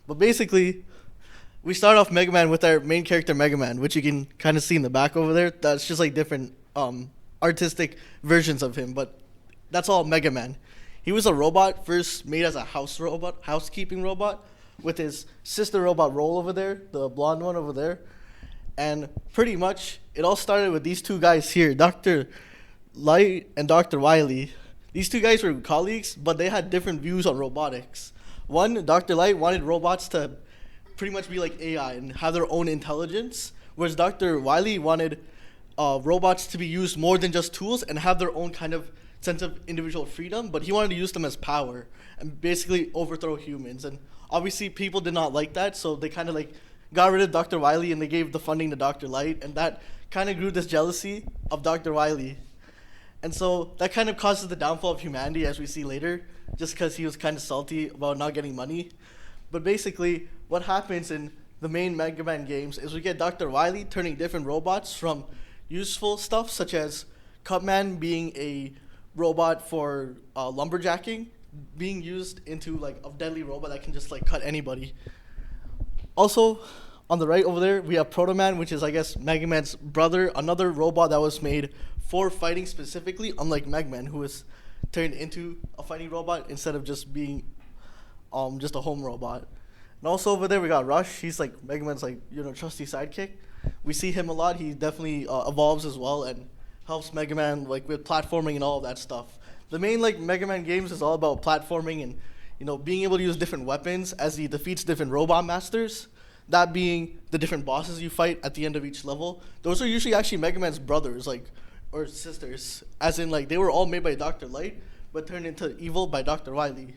But basically, we start off Mega Man with our main character Mega Man, which you can kind of see in the back over there. That's just like different artistic versions of him, but that's all Mega Man. He was a robot first made as a housekeeping robot, with his sister robot Roll over there, the blonde one over there. And pretty much it all started with these two guys here, Dr. Light and Dr. Wily. These two guys were colleagues, but they had different views on robotics. One, Dr. Light wanted robots to pretty much be like AI and have their own intelligence, whereas Dr. Wily wanted robots to be used more than just tools and have their own kind of sense of individual freedom, but he wanted to use them as power and basically overthrow humans. And obviously people did not like that, so they kind of like got rid of Dr. Wily and they gave the funding to Dr. Light, and that kind of grew this jealousy of Dr. Wily. And so that kind of causes the downfall of humanity, as we see later, just because he was kind of salty about not getting money. But basically, what happens in the main Mega Man games is we get Dr. Wily turning different robots from useful stuff, such as Cutman being a robot for lumberjacking, being used into like a deadly robot that can just like cut anybody. Also, on the right over there, we have Proto Man, which is, I guess, Mega Man's brother, another robot that was made for fighting specifically, unlike Mega Man, who was turned into a fighting robot instead of just being just a home robot. And also over there, we got Rush. He's like Mega Man's like, trusty sidekick. We see him a lot. He definitely evolves as well and helps Mega Man like with platforming and all of that stuff. The main like Mega Man games is all about platforming and being able to use different weapons as he defeats different robot masters. That being the different bosses you fight at the end of each level. Those are usually actually Mega Man's brothers, or sisters, as in like they were all made by Dr. Light, but turned into evil by Dr. Wily.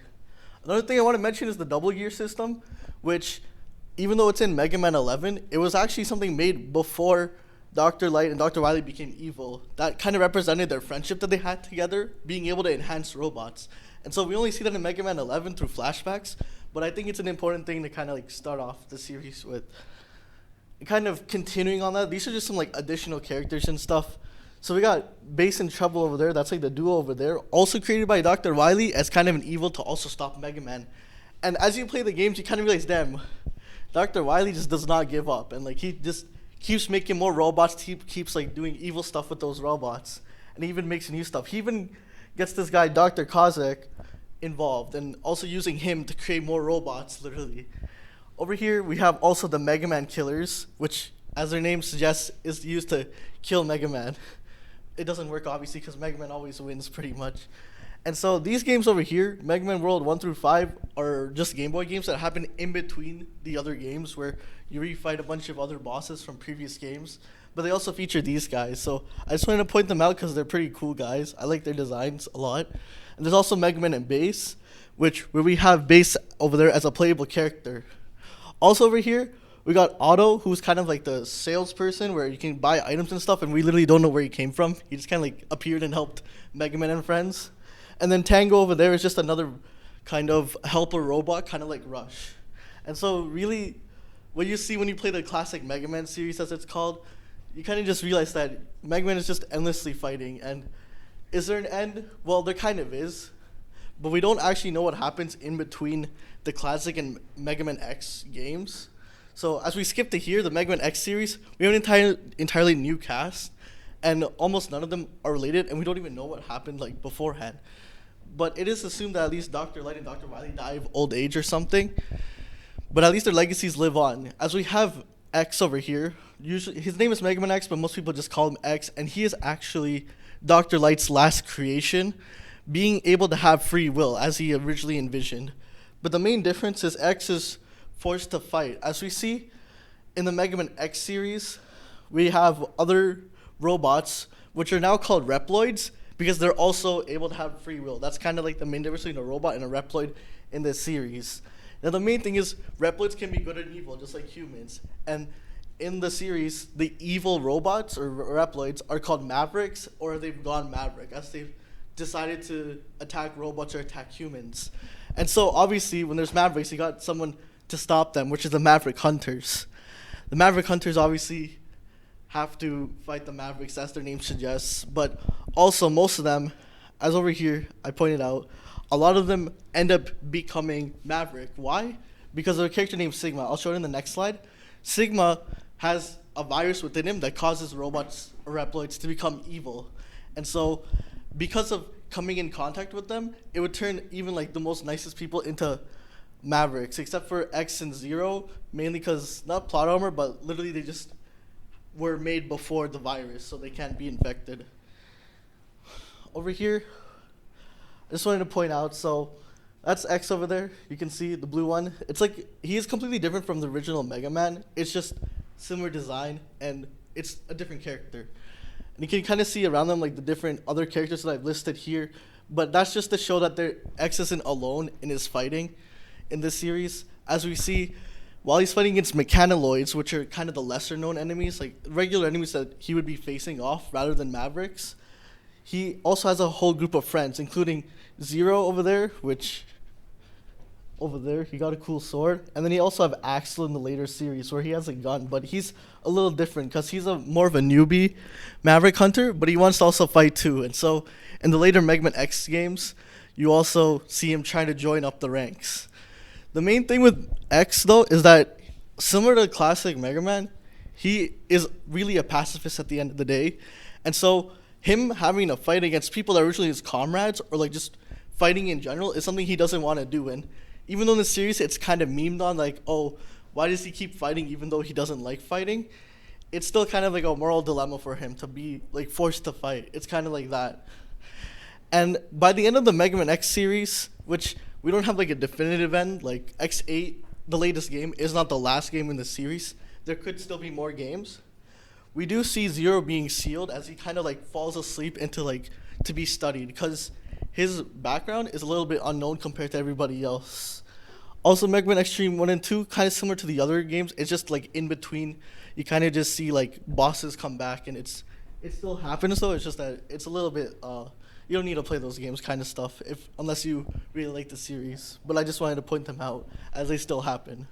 Another thing I want to mention is the double gear system, which even though it's in Mega Man 11, it was actually something made before Dr. Light and Dr. Wily became evil. That kind of represented their friendship that they had together, being able to enhance robots. And so we only see that in Mega Man 11 through flashbacks, but I think it's an important thing to kind of like start off the series with. And kind of continuing on that, these are just some like additional characters and stuff. So we got Bass and Trouble over there, that's like the duo over there, also created by Dr. Wily as kind of an evil to also stop Mega Man. And as you play the games, you kind of realize, damn, Dr. Wily just does not give up, and like he just keeps making more robots, keeps like doing evil stuff with those robots, and he even makes new stuff. He even gets this guy, Dr. Kozak, involved, and also using him to create more robots, literally. Over here, we have also the Mega Man killers, which, as their name suggests, is used to kill Mega Man. It doesn't work, obviously, because Mega Man always wins, pretty much. And so these games over here, Mega Man World 1 through 5, are just Game Boy games that happen in between the other games, where you refight a bunch of other bosses from previous games. But they also feature these guys, so I just wanted to point them out because they're pretty cool guys. I like their designs a lot. And there's also Mega Man and Bass, where we have Bass over there as a playable character. Also over here, we got Otto, who's kind of like the salesperson where you can buy items and stuff, and we literally don't know where he came from. He just kind of like appeared and helped Mega Man and friends. And then Tango over there is just another kind of helper robot, kind of like Rush. And so really, what you see when you play the classic Mega Man series, as it's called, you kind of just realize that Mega Man is just endlessly fighting. And is there an end? Well, there kind of is. But we don't actually know what happens in between the classic and Mega Man X games. So as we skip to here, the Mega Man X series, we have an entirely new cast, and almost none of them are related, and we don't even know what happened like beforehand. But it is assumed that at least Dr. Light and Dr. Wily die of old age or something. But at least their legacies live on. As we have X over here, usually his name is Mega Man X, but most people just call him X, and he is actually Dr. Light's last creation, being able to have free will as he originally envisioned. But the main difference is X is forced to fight. As we see in the Mega Man X series, we have other robots, which are now called Reploids, because they're also able to have free will. That's kind of like the main difference between a robot and a Reploid in this series. Now the main thing is Reploids can be good and evil, just like humans. And in the series, the evil robots, or Reploids, are called Mavericks, or they've gone Maverick, as they've decided to attack robots or attack humans. And so obviously when there's Mavericks, you got someone to stop them, which is the Maverick Hunters. The Maverick Hunters obviously have to fight the Mavericks, as their name suggests, but also most of them, as over here I pointed out, a lot of them end up becoming Maverick. Why? Because of a character named Sigma. I'll show it in the next slide. Sigma has a virus within him that causes robots or Reploids to become evil. And so because of coming in contact with them, it would turn even like the most nicest people into Mavericks, except for X and Zero, mainly because, not plot armor, but literally they just were made before the virus, so they can't be infected. Over here, I just wanted to point out, so that's X over there. You can see the blue one. It's like, he is completely different from the original Mega Man. It's just similar design, and it's a different character. And you can kind of see around them like the different other characters that I've listed here, but that's just to show that X isn't alone in his fighting in this series. As we see, while he's fighting against Mechaniloids, which are kind of the lesser known enemies, like regular enemies that he would be facing off rather than Mavericks, he also has a whole group of friends, including Zero over there, which over there, he got a cool sword. And then he also have Axel in the later series where he has a gun, but he's a little different because he's more of a newbie Maverick Hunter, but he wants to also fight too. And so in the later Mega Man X games, you also see him trying to join up the ranks. The main thing with X though is that similar to classic Mega Man, he is really a pacifist at the end of the day. And so him having a fight against people that are originally his comrades or like just fighting in general is something he doesn't want to do. And even though in the series it's kind of memed on, like, oh, why does he keep fighting even though he doesn't like fighting? It's still kind of like a moral dilemma for him to be like forced to fight. It's kind of like that. And by the end of the Mega Man X series, which we don't have like a definitive end, like X8, the latest game, is not the last game in the series. There could still be more games. We do see Zero being sealed as he kind of like falls asleep into like to be studied because his background is a little bit unknown compared to everybody else. Also, Mega Man X-Treme 1 and 2, kind of similar to the other games. It's just like in between, you kind of just see like bosses come back, and it still happens though. It's just that it's a little bit you don't need to play those games kind of stuff unless you really like the series. But I just wanted to point them out as they still happen.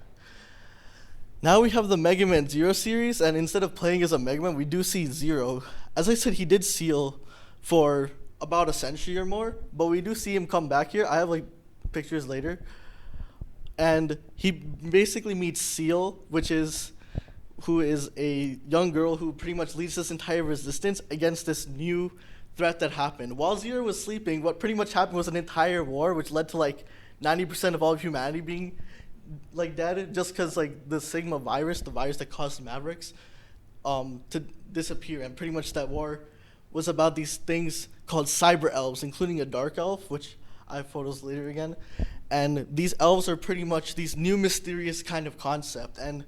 Now we have the Mega Man Zero series, and instead of playing as a Mega Man, we do see Zero. As I said, he did seal for about a century or more, but we do see him come back here. I have like pictures later. And he basically meets Seal, who is a young girl who pretty much leads this entire resistance against this new threat that happened. While Zero was sleeping, what pretty much happened was an entire war, which led to like 90% of all of humanity being like dead just because like the Sigma virus, the virus that caused Mavericks, to disappear, and pretty much that war was about these things called cyber elves, including a dark elf, which I have photos later again. And these elves are pretty much these new mysterious kind of concept. And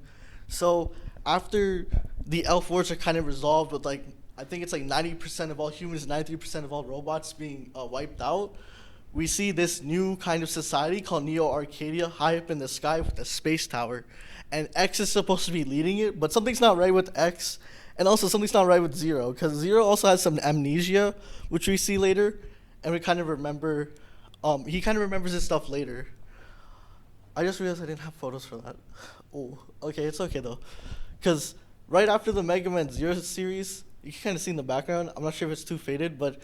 so after the elf wars are kind of resolved with like, I think it's like 90% of all humans, 93% of all robots being wiped out, we see this new kind of society called Neo Arcadia high up in the sky with a space tower. And X is supposed to be leading it, but something's not right with X. And also something's not right with Zero, because Zero also has some amnesia, which we see later. And we kind of remember, he kind of remembers his stuff later. I just realized I didn't have photos for that. Oh, okay, it's okay though. Because right after the Mega Man Zero series, you can kind of see in the background, I'm not sure if it's too faded, but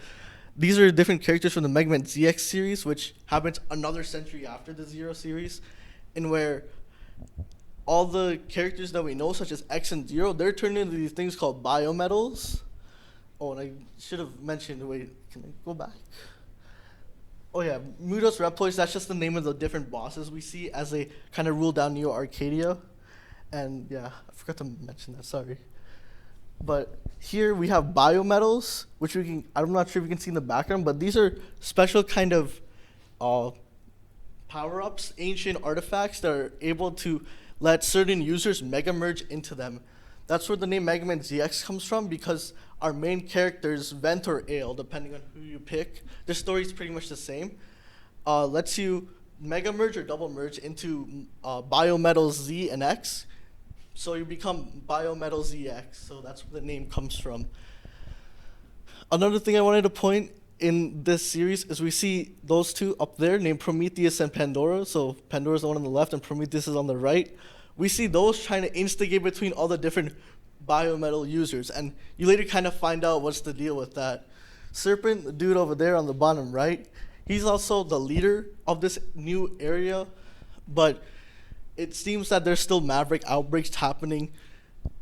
these are different characters from the Mega Man ZX series, which happens another century after the Zero series, in where all the characters that we know, such as X and Zero, they're turned into these things called biometals. Oh, and I should have mentioned, wait, can I go back? Oh yeah, Mudos Reploids, that's just the name of the different bosses we see as they kind of rule down Neo Arcadia. And yeah, I forgot to mention that, sorry. But here we have biometals, which we can, I'm not sure if you can see in the background, but these are special kind of power-ups, ancient artifacts that are able to let certain users mega merge into them. That's where the name Mega Man ZX comes from, because our main characters, Vent or Ale, depending on who you pick, their story is pretty much the same, lets you mega merge or double merge into Biometals Z and X. So you become Biometal ZX, so that's where the name comes from. Another thing I wanted to point in this series is we see those two up there named Prometheus and Pandora. So Pandora's the one on the left and Prometheus is on the right. We see those trying to instigate between all the different biometal users, and you later kind of find out what's the deal with that. Serpent, the dude over there on the bottom right, he's also the leader of this new area, but it seems that there's still Maverick outbreaks happening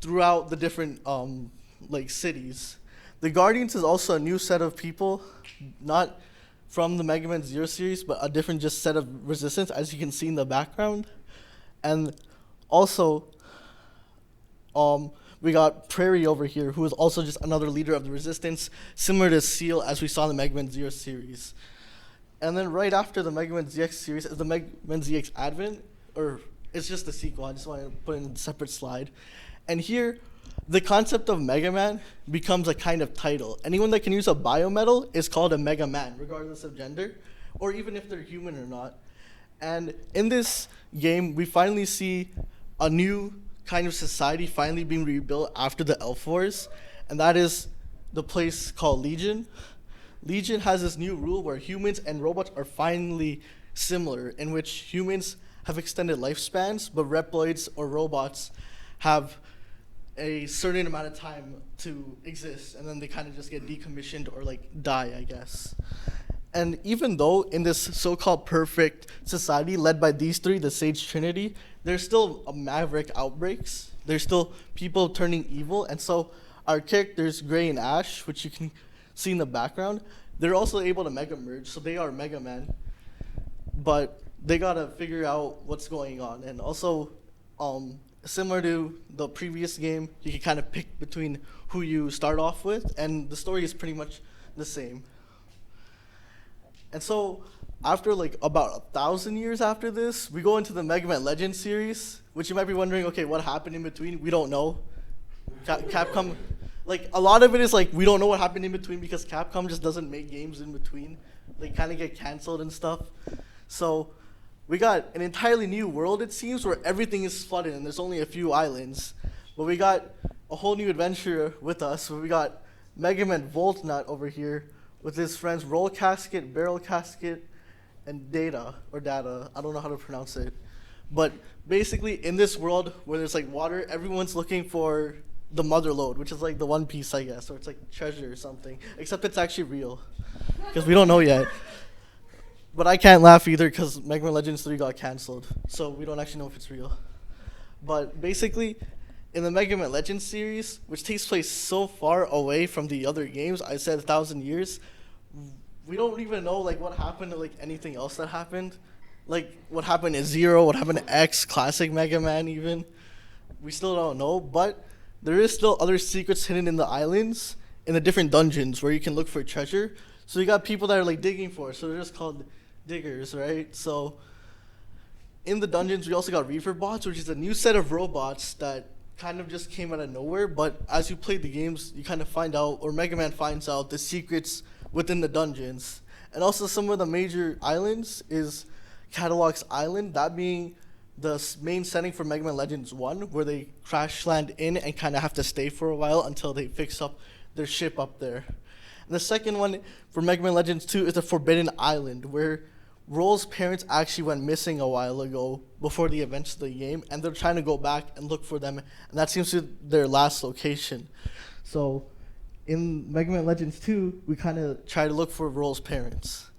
throughout the different like cities. The Guardians is also a new set of people, not from the Mega Man Zero series, but a different just set of resistance, as you can see in the background. And also, we got Prairie over here, who is also just another leader of the resistance, similar to Seal, as we saw in the Mega Man Zero series. And then right after the Mega Man ZX series is the Mega Man ZX Advent, or it's just a sequel. I just wanted to put it in a separate slide. And here, the concept of Mega Man becomes a kind of title. Anyone that can use a biometal is called a Mega Man, regardless of gender, or even if they're human or not. And in this game, we finally see a new kind of society finally being rebuilt after the Elf Wars, and that is the place called Legion. Legion has this new rule where humans and robots are finally similar, in which humans have extended lifespans, but Reploids or robots have a certain amount of time to exist, and then they kind of just get decommissioned or like die, I guess. And even though in this so-called perfect society led by these three, the Sage Trinity, there's still Maverick outbreaks. There's still people turning evil, and so our characters, Gray and Ash, which you can see in the background, they're also able to mega merge, so they are Mega Man, but they gotta figure out what's going on. And also, similar to the previous game, you can kind of pick between who you start off with, and the story is pretty much the same. And so, after like about 1,000 years after this, we go into the Mega Man Legends series, which you might be wondering, okay, what happened in between? We don't know. Capcom, like a lot of it is like we don't know what happened in between because Capcom just doesn't make games in between. They kind of get canceled and stuff. So we got an entirely new world, it seems, where everything is flooded and there's only a few islands. But we got a whole new adventure with us, where we got Mega Man Voltnut over here with his friends Roll Casket, Barrel Casket, and Data. I don't know how to pronounce it. But basically, in this world where there's like water, everyone's looking for the Mother Lode, which is like the One Piece, I guess, or it's like treasure or something. Except it's actually real, because we don't know yet. But I can't laugh either because Mega Man Legends 3 got canceled, so we don't actually know if it's real. But basically, in the Mega Man Legends series, which takes place so far away from the other games, I said 1,000 years, we don't even know like what happened to like anything else that happened. like what happened in Zero, what happened in X, classic Mega Man even. We still don't know, but there is still other secrets hidden in the islands, in the different dungeons where you can look for treasure. So you got people that are like digging for it, so they're just called diggers, right? So in the dungeons, we also got Reaver bots, which is a new set of robots that kind of just came out of nowhere. But as you play the games, you kind of find out, or Mega Man finds out, the secrets within the dungeons. And also some of the major islands is Catalog's Island, that being the main setting for Mega Man Legends 1, where they crash land in and kind of have to stay for a while until they fix up their ship up there. And the second one for Mega Man Legends 2 is the Forbidden Island, where Roll's parents actually went missing a while ago before the events of the game, and they're trying to go back and look for them, and that seems to be their last location. So in Mega Man Legends 2, we kind of try to look for Roll's parents.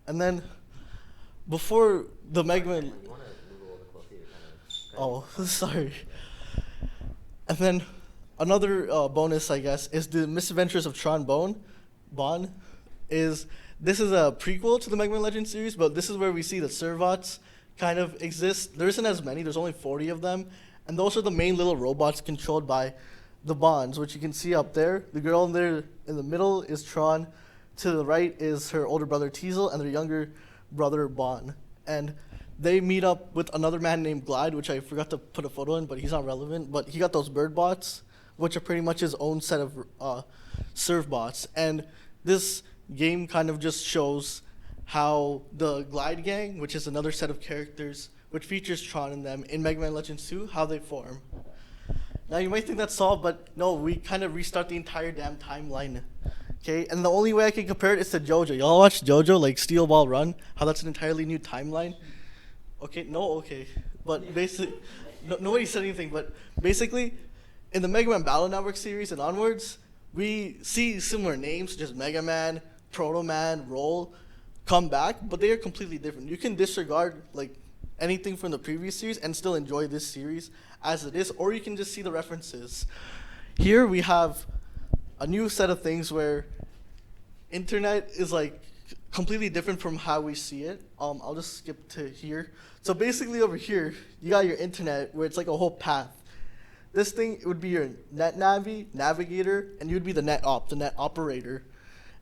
And then before the Mega Man... Oh, sorry. And then another bonus, I guess, is the Misadventures of Tron Bonne. This is a prequel to the Mega Man Legends series, but this is where we see the Servots kind of exist. There isn't as many. There's only 40 of them. And those are the main little robots controlled by the Bonds, which you can see up there. The girl in there in the middle is Tron. To the right is her older brother Teasel and their younger brother Bon. And they meet up with another man named Glide, which I forgot to put a photo in, but he's not relevant. But he got those bird bots, which are pretty much his own set of serve bots. And this game kind of just shows how the Glide Gang, which is another set of characters, which features Tron in them, in Mega Man Legends 2, how they form. Now you might think that's solved, but no, we kind of restart the entire damn timeline. Okay, and the only way I can compare it is to JoJo. Y'all watch JoJo, like Steel Ball Run, how that's an entirely new timeline? Okay. But basically, nobody said anything, but basically, in the Mega Man Battle Network series and onwards, we see similar names such as Mega Man, Proto Man, Roll, come back, but they are completely different. You can disregard like anything from the previous series and still enjoy this series as it is, or you can just see the references. Here we have a new set of things where internet is like completely different from how we see it. I'll just skip to here. So basically over here, you got your internet where it's like a whole path. This thing would be your net navigator, and you'd be the net operator.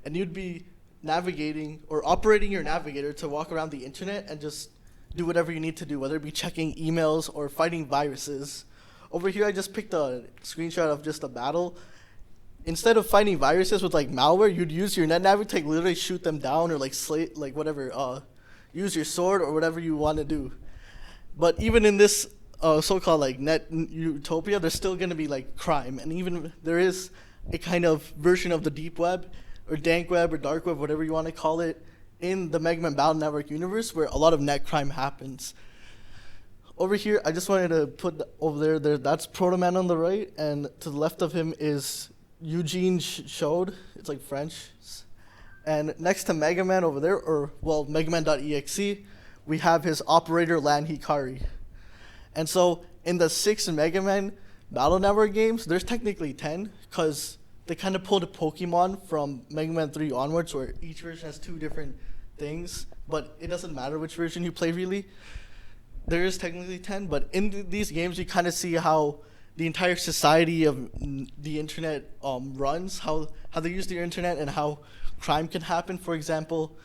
And you'd be navigating or operating your navigator to walk around the internet and just do whatever you need to do, whether it be checking emails or fighting viruses. Over here, I just picked a screenshot of just a battle. Instead of fighting viruses with like malware, you'd use your net navigator to literally shoot them down or like use your sword or whatever you want to do. But even in this so-called like net utopia, there's still going to be like crime, and even there is a kind of version of the deep web or dank web or dark web, whatever you want to call it, in the Mega Man Battle Network universe where a lot of net crime happens. Over here, I just wanted to put over there, that's Proto Man on the right, and to the left of him is Eugene Chaud. It's like French. And next to Mega Man over there, Mega Man.exe, we have his operator Lan Hikari. And so in the 6 Mega Man Battle Network games, there's technically 10, because they kind of pulled a Pokemon from Mega Man 3 onwards, where each version has 2 different things, but it doesn't matter which version you play really. There is technically 10, but in these games you kind of see how the entire society of the internet runs, how they use the internet and how crime can happen. For example,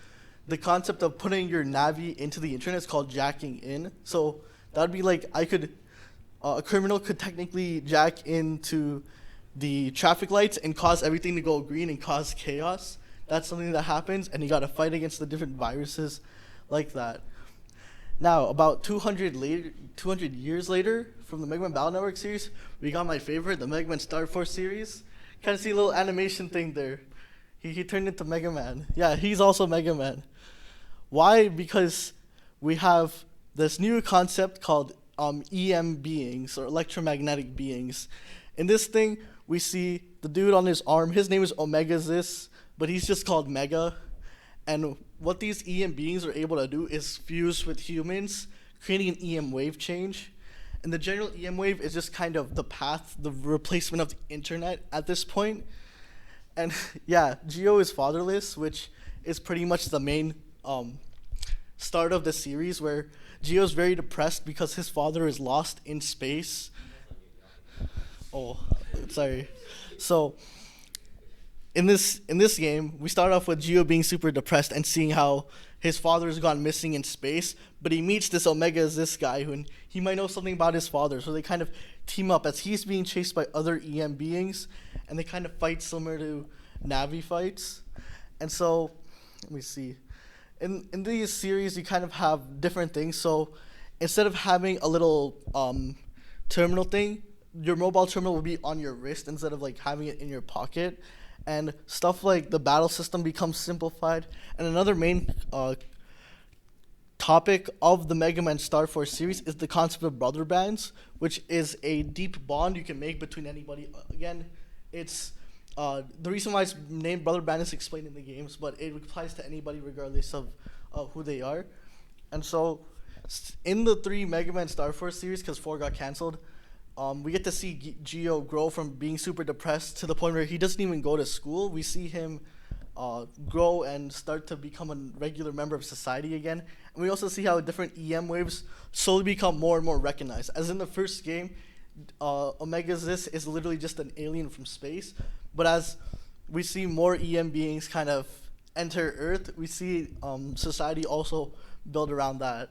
the concept of putting your Navi into the internet is called jacking in. So that would be like a criminal could technically jack into the traffic lights and cause everything to go green and cause chaos. That's something that happens, and you got to fight against the different viruses like that. Now, about 200 years later, from the Mega Man Battle Network series, we got my favorite, the Mega Man Star Force series. Kind of see a little animation thing there. He turned into Mega Man. Yeah, he's also Mega Man. Why? Because we have this new concept called EM beings, or electromagnetic beings. In this thing, we see the dude on his arm. His name is Omega Zis, but he's just called Mega. And what these EM beings are able to do is fuse with humans, creating an EM wave change. And the general EM wave is just kind of the path, the replacement of the internet at this point. And yeah, Geo is fatherless, which is pretty much the main start of the series where Gio's very depressed because his father is lost in space. Oh, sorry. So in this game, we start off with Gio being super depressed and seeing how his father's gone missing in space, but he meets this Omega as this guy who he might know something about his father, so they kind of team up as he's being chased by other EM beings, and they kind of fight similar to Navi fights. And so, let me see. In these series, you kind of have different things. So instead of having a little terminal thing, your mobile terminal will be on your wrist instead of like having it in your pocket. And stuff like the battle system becomes simplified. And another main topic of the Mega Man Star Force series is the concept of brother bands, which is a deep bond you can make between anybody. Again, it's the reason why it's named brother band is explained in the games, but it applies to anybody regardless of who they are. And so in the 3 Mega Man Star Force series, because 4 got canceled, we get to see Gio grow from being super depressed to the point where he doesn't even go to school. We see him grow and start to become a regular member of society again. And we also see how different EM waves slowly become more and more recognized. As in the first game, Omega Zis is literally just an alien from space. But as we see more EM beings kind of enter Earth, we see society also build around that.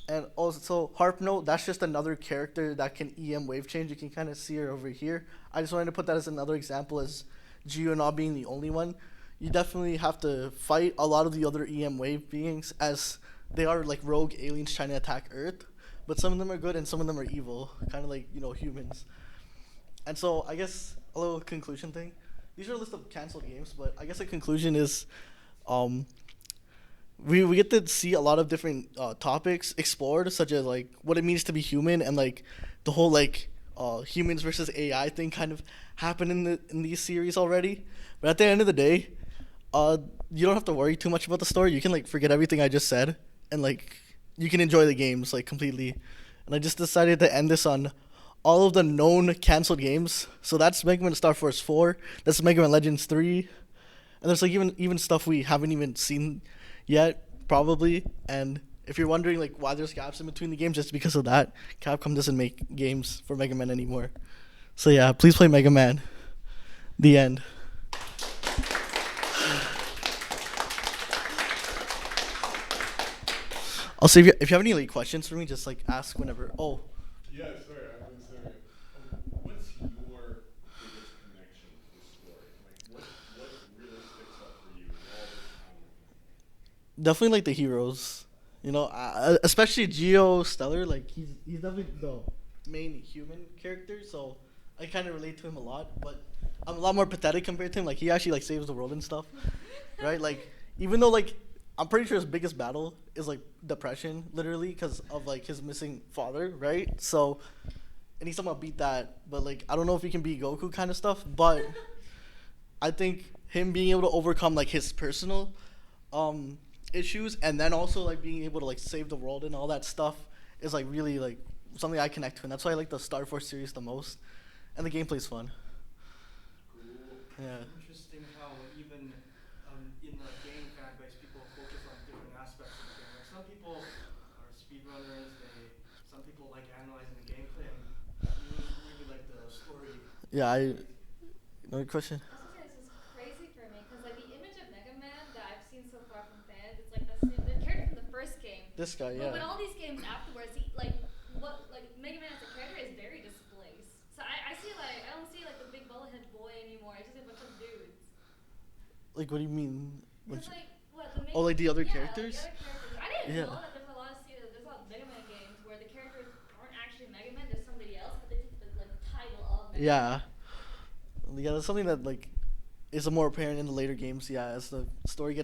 And also, Harp Note, that's just another character that can EM wave change. You can kind of see her over here. I just wanted to put that as another example as Gio not being the only one. You definitely have to fight a lot of the other EM wave beings as they are like rogue aliens trying to attack Earth. But some of them are good and some of them are evil, kind of like, humans. And so I guess a little conclusion thing. These are a list of canceled games, but I guess the conclusion is we get to see a lot of different topics explored, such as like what it means to be human and like the whole like humans versus AI thing kind of happened in these series already. But at the end of the day, you don't have to worry too much about the story. You can like forget everything I just said and like you can enjoy the games like completely. And I just decided to end this on all of the known canceled games. So that's Mega Man Star Force 4, that's Mega Man Legends 3, and there's like even stuff we haven't even seen yet, probably. And if you're wondering like why there's gaps in between the games, it's because of that. Capcom doesn't make games for Mega Man anymore. So yeah, please play Mega Man. The end. Also, if you have any like questions for me, just like ask whenever. Oh. Yeah, sorry, I was sorry. What's your biggest connection to the story? Like, what really sticks out for you all the time? Definitely like the heroes, especially Geo Stellar. Like he's definitely the main human character, so I kind of relate to him a lot. But I'm a lot more pathetic compared to him. Like he actually like saves the world and stuff, right? Like even though like I'm pretty sure his biggest battle is like depression, literally, because of like his missing father, right? So, and he's somehow beat that, but like I don't know if he can beat Goku kind of stuff. But I think him being able to overcome like his personal issues and then also like being able to like save the world and all that stuff is like really like something I connect to, and that's why I like the Star Force series the most. And the gameplay's fun. Cool. Yeah. Interesting how even in the game fan base, people focus on different aspects of the game. Like some people are speedrunners. Some people like analyzing the gameplay, and you really like the story. Yeah, another question? This is crazy for me because like the image of Mega Man that I've seen so far from fans, it's like the character from the first game. This guy, yeah. But all these games afterwards, Mega Man as a character is very displaced. So I don't see like the big bullethead boy anymore. I just see a bunch of dudes. Like, what do you mean? Like Like the other characters? Like the other characters. I didn't know that there's a lot of Mega Man games where the characters aren't actually Mega Man. There's somebody else, but they take the title of Mega Man. Yeah, that's something that like is more apparent in the later games. Yeah, as the story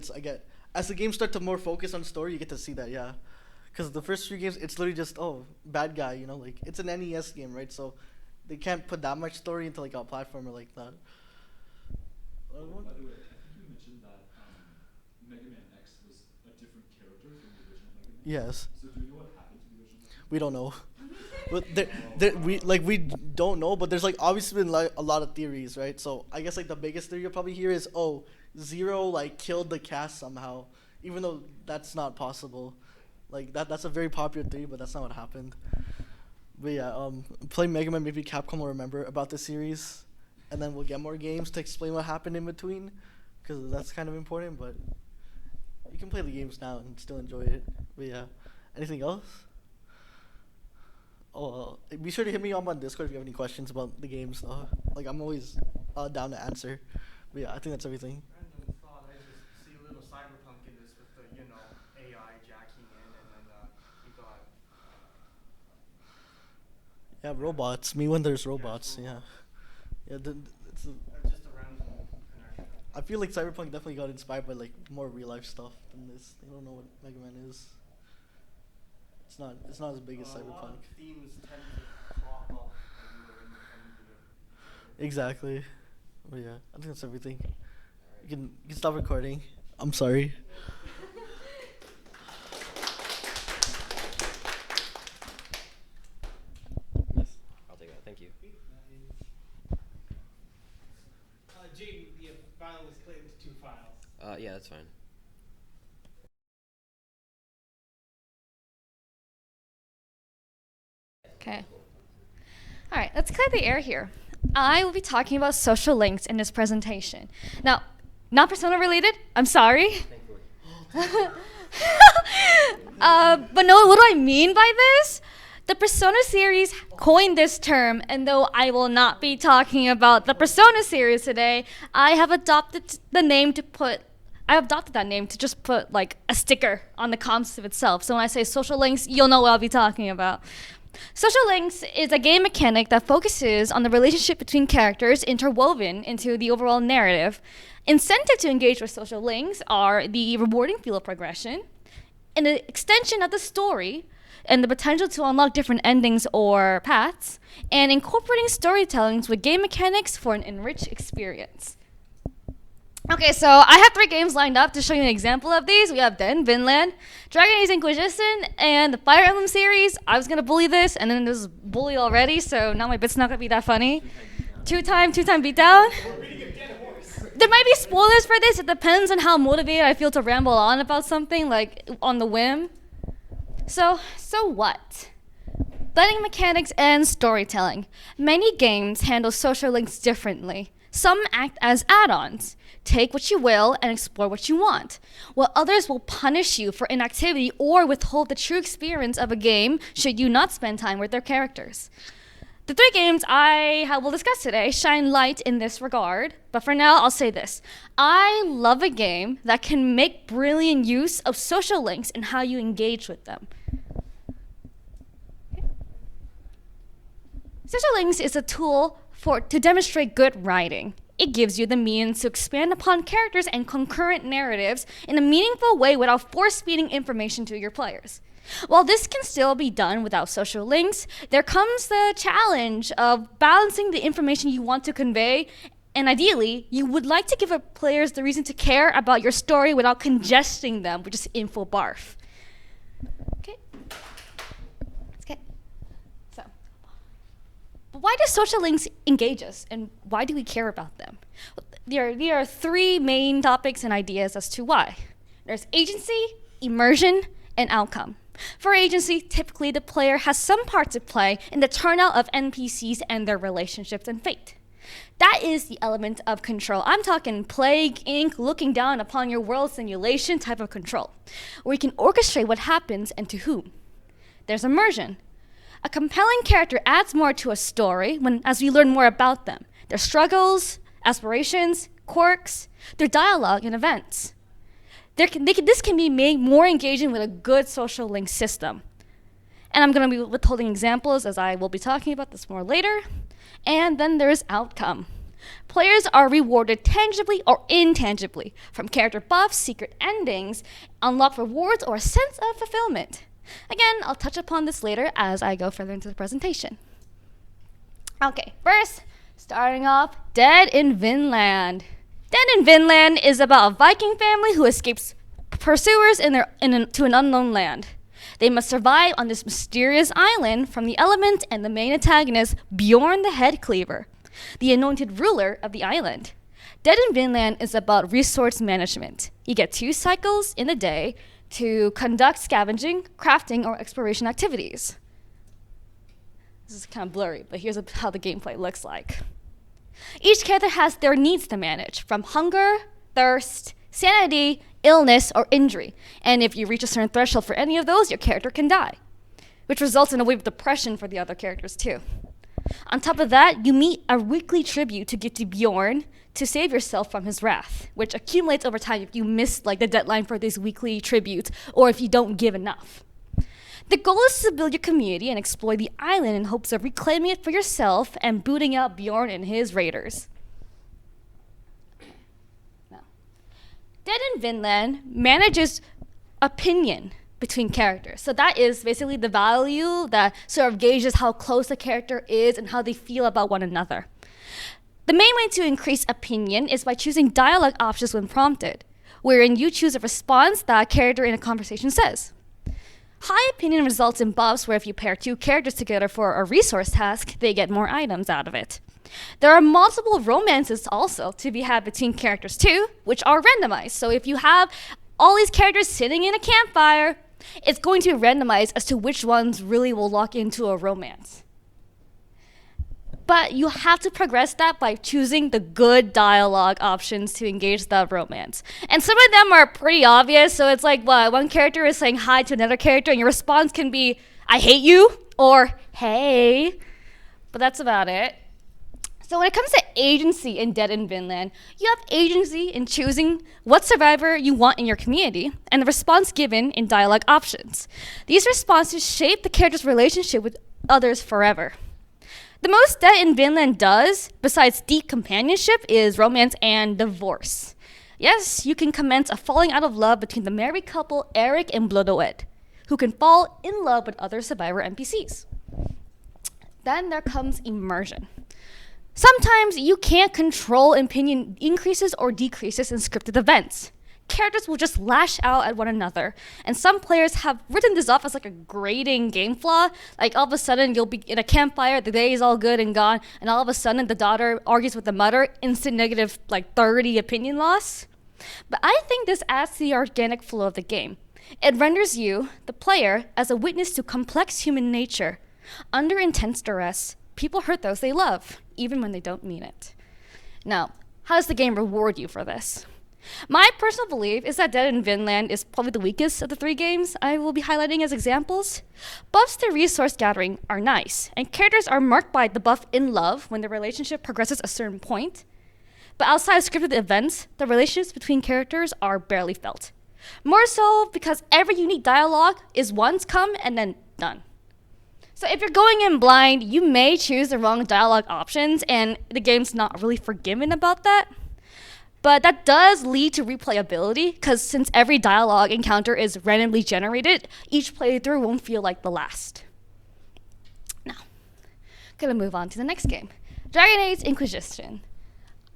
as the games start to more focus on story, you get to see that. Yeah, because the first 3 games, it's literally just bad guy. Like it's an NES game, right? So they can't put that much story into like a platformer like that. By the way, I think you mentioned that Mega Man X was a different character from the original Mega Man. Yes. So do you know what happened to the original Mega Man? We don't know. But we don't know, but there's like obviously been like a lot of theories, right? So I guess like the biggest theory you'll probably hear is Zero like killed the cast somehow even though that's not possible. Like that's a very popular theory, but that's not what happened. But yeah, play Mega Man, maybe Capcom will remember about the series, and then we'll get more games to explain what happened in between, because that's kind of important. But you can play the games now and still enjoy it. But yeah, anything else? Oh, be sure to hit me up on Discord if you have any questions about the games. Like I'm always down to answer. But yeah, I think that's everything. Random thought, I just see a little cyberpunk in this with the, AI jacking in, and then you got... Yeah, robots. Me when there's robots. Yeah. It's just a random connection. I feel like Cyberpunk definitely got inspired by like more real life stuff than this. I don't know what Mega Man is. It's not as big as A lot Cyberpunk. of themes tend to crop up when you're independent. Exactly. But yeah, I think that's everything. You can stop recording. I'm sorry. Yes, I'll take that. Thank you. Jayden, the file was split into 2 files. Yeah, that's fine. Okay. All right, let's clear the air here. I will be talking about social links in this presentation. Now, not persona related, I'm sorry. But no, what do I mean by this? The Persona series coined this term, and though I will not be talking about the Persona series today, I have adopted that name to just put like a sticker on the concept itself. So when I say social links, you'll know what I'll be talking about. Social links is a game mechanic that focuses on the relationship between characters interwoven into the overall narrative. Incentive to engage with social links are the rewarding feel of progression, an extension of the story, and the potential to unlock different endings or paths, and incorporating storytellings with game mechanics for an enriched experience. Okay, so I have 3 games lined up to show you an example of these. We have Dead in Vinland, Dragon Age Inquisition, and the Fire Emblem series. I was gonna bully this, and then this was bully already, so now my bit's not gonna be that funny. Two-time beatdown. There might be spoilers for this. It depends on how motivated I feel to ramble on about something, like on the whim. So what? Blending mechanics and storytelling. Many games handle social links differently. Some act as add-ons. Take what you will and explore what you want, while others will punish you for inactivity or withhold the true experience of a game should you not spend time with their characters. The 3 games I will discuss today shine light in this regard, but for now I'll say this. I love a game that can make brilliant use of social links and how you engage with them. Social links is a tool to demonstrate good writing. It gives you the means to expand upon characters and concurrent narratives in a meaningful way without force-feeding information to your players. While this can still be done without social links, there comes the challenge of balancing the information you want to convey, and ideally, you would like to give our players the reason to care about your story without congesting them with just info barf. Okay. Why do social links engage us, and why do we care about them? There are 3 main topics and ideas as to why. There's agency, immersion, and outcome. For agency, typically the player has some part to play in the turnout of NPCs and their relationships and fate. That is the element of control. I'm talking Plague Inc. looking down upon your world simulation type of control, where you can orchestrate what happens and to whom. There's immersion. A compelling character adds more to a story as we learn more about them, their struggles, aspirations, quirks, their dialogue, and events. This can be made more engaging with a good social link system. And I'm going to be withholding examples as I will be talking about this more later. And then there's outcome. Players are rewarded tangibly or intangibly from character buffs, secret endings, unlocked rewards, or a sense of fulfillment. Again, I'll touch upon this later as I go further into the presentation. Okay, first, starting off, Dead in Vinland. Dead in Vinland is about a Viking family who escapes pursuers to an unknown land. They must survive on this mysterious island from the elements and the main antagonist, Bjorn the Head Cleaver, the anointed ruler of the island. Dead in Vinland is about resource management. You get 2 cycles in a day to conduct scavenging, crafting, or exploration activities. This is kind of blurry, but here's how the gameplay looks like. Each character has their needs to manage, from hunger, thirst, sanity, illness, or injury. And if you reach a certain threshold for any of those, your character can die, which results in a wave of depression for the other characters too. On top of that, you meet a weekly tribute to give to Bjorn to save yourself from his wrath, which accumulates over time if you miss the deadline for these weekly tributes or if you don't give enough. The goal is to build your community and explore the island in hopes of reclaiming it for yourself and booting out Bjorn and his raiders. Now, Dead in Vinland manages opinion between characters. So that is basically the value that sort of gauges how close a character is and how they feel about one another. The main way to increase opinion is by choosing dialogue options when prompted, wherein you choose a response that a character in a conversation says. High opinion results in buffs where if you pair 2 characters together for a resource task, they get more items out of it. There are multiple romances also to be had between characters too, which are randomized. So if you have all these characters sitting in a campfire, it's going to be randomized as to which ones really will lock into a romance. But you have to progress that by choosing the good dialogue options to engage the romance. And some of them are pretty obvious, so it's like, what, one character is saying hi to another character, and your response can be, I hate you, or hey. But that's about it. So when it comes to agency in Dead in Vinland, you have agency in choosing what survivor you want in your community, and the response given in dialogue options. These responses shape the character's relationship with others forever. The most Dead in Vinland does, besides deep companionship, is romance and divorce. Yes, you can commence a falling out of love between the married couple Eric and Blodoed, who can fall in love with other survivor NPCs. Then there comes immersion. Sometimes you can't control opinion increases or decreases in scripted events. Characters will just lash out at one another, and some players have written this off as like a grating game flaw. Like all of a sudden you'll be in a campfire, the day is all good and gone, and all of a sudden the daughter argues with the mother, instant negative 30 opinion loss. But I think this adds to the organic flow of the game. It renders you, the player, as a witness to complex human nature. Under intense duress, people hurt those they love, even when they don't mean it. Now, how does the game reward you for this? My personal belief is that Dead in Vinland is probably the weakest of the 3 games I will be highlighting as examples. Buffs to resource gathering are nice, and characters are marked by the buff in love when the relationship progresses a certain point. But outside of scripted events, the relationships between characters are barely felt. More so because every unique dialogue is once come and then done. So if you're going in blind, you may choose the wrong dialogue options, and the game's not really forgiving about that. But that does lead to replayability, because since every dialogue encounter is randomly generated, each playthrough won't feel like the last. Now, gonna move on to the next game, Dragon Age Inquisition.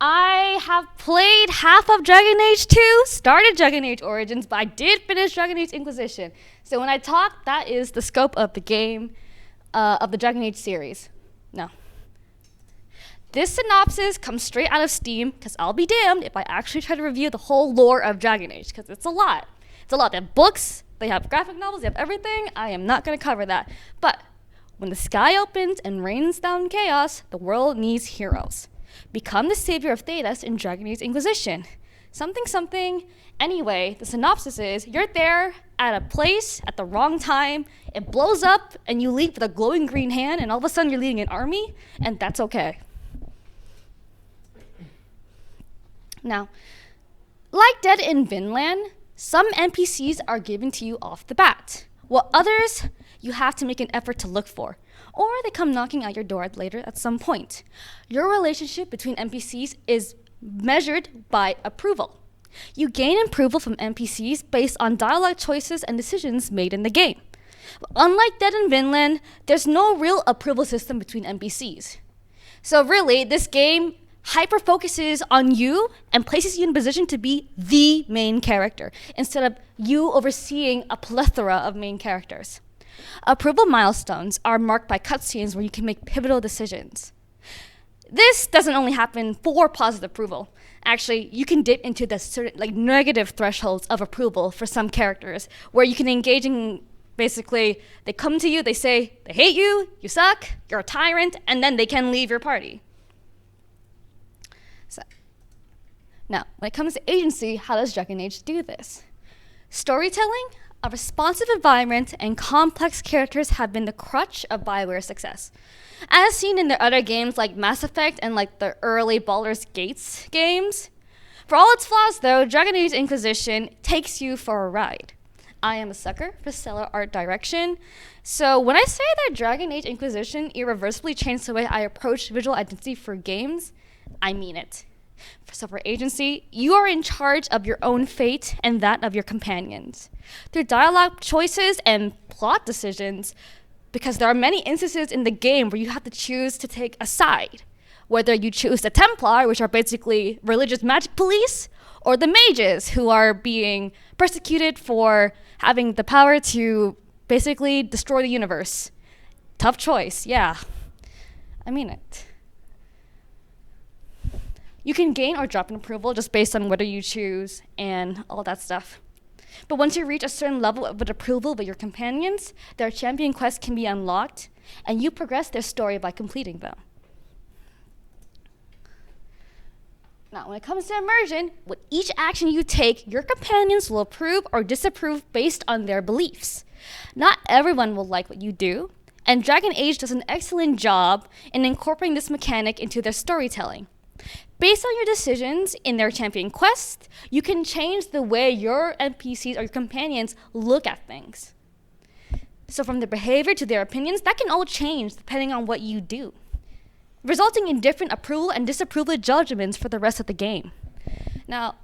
I have played half of Dragon Age 2, started Dragon Age Origins, but I did finish Dragon Age Inquisition. So when I talk, that is the scope of the game, of the Dragon Age series. No. This synopsis comes straight out of Steam, because I'll be damned if I actually try to review the whole lore of Dragon Age, because it's a lot. It's a lot. They have books, they have graphic novels, they have everything. I am not going to cover that. But when the sky opens and rains down chaos, the world needs heroes. Become the savior of Thedas in Dragon Age Inquisition. Something, something. Anyway, the synopsis is, you're there at a place at the wrong time, it blows up, and you leave with a glowing green hand, and all of a sudden you're leading an army, and that's okay. Now, like Dead in Vinland, some NPCs are given to you off the bat, while others you have to make an effort to look for, or they come knocking at your door later at some point. Your relationship between NPCs is measured by approval. You gain approval from NPCs based on dialogue choices and decisions made in the game. Unlike Dead in Vinland, there's no real approval system between NPCs. So really, this game hyper-focuses on you and places you in a position to be the main character, instead of you overseeing a plethora of main characters. Approval milestones are marked by cutscenes where you can make pivotal decisions. This doesn't only happen for positive approval. Actually, you can dip into the certain like negative thresholds of approval for some characters, where you can engage in basically they come to you, they say they hate you, you suck, you're a tyrant, and then they can leave your party. So now, when it comes to agency, how does Dragon Age do this? Storytelling, a responsive environment, and complex characters have been the crutch of BioWare's success. As seen in their other games like Mass Effect and like the early Baldur's Gates games. For all its flaws though, Dragon Age Inquisition takes you for a ride. I am a sucker for stellar art direction, so when I say that Dragon Age Inquisition irreversibly changed the way I approach visual identity for games, I mean it. So for agency, you are in charge of your own fate and that of your companions. Through dialogue choices and plot decisions, because there are many instances in the game where you have to choose to take a side. Whether you choose the Templar, which are basically religious magic police, or the mages, who are being persecuted for having the power to basically destroy the universe. Tough choice, yeah. I mean it. You can gain or drop in approval just based on whether you choose and all that stuff. But once you reach a certain level of approval with your companions, their champion quests can be unlocked, and you progress their story by completing them. Now, when it comes to immersion, with each action you take, your companions will approve or disapprove based on their beliefs. Not everyone will like what you do, and Dragon Age does an excellent job in incorporating this mechanic into their storytelling. Based on your decisions in their champion quest, you can change the way your NPCs or your companions look at things. So from their behavior to their opinions, that can all change depending on what you do, resulting in different approval and disapproval judgments for the rest of the game. Now,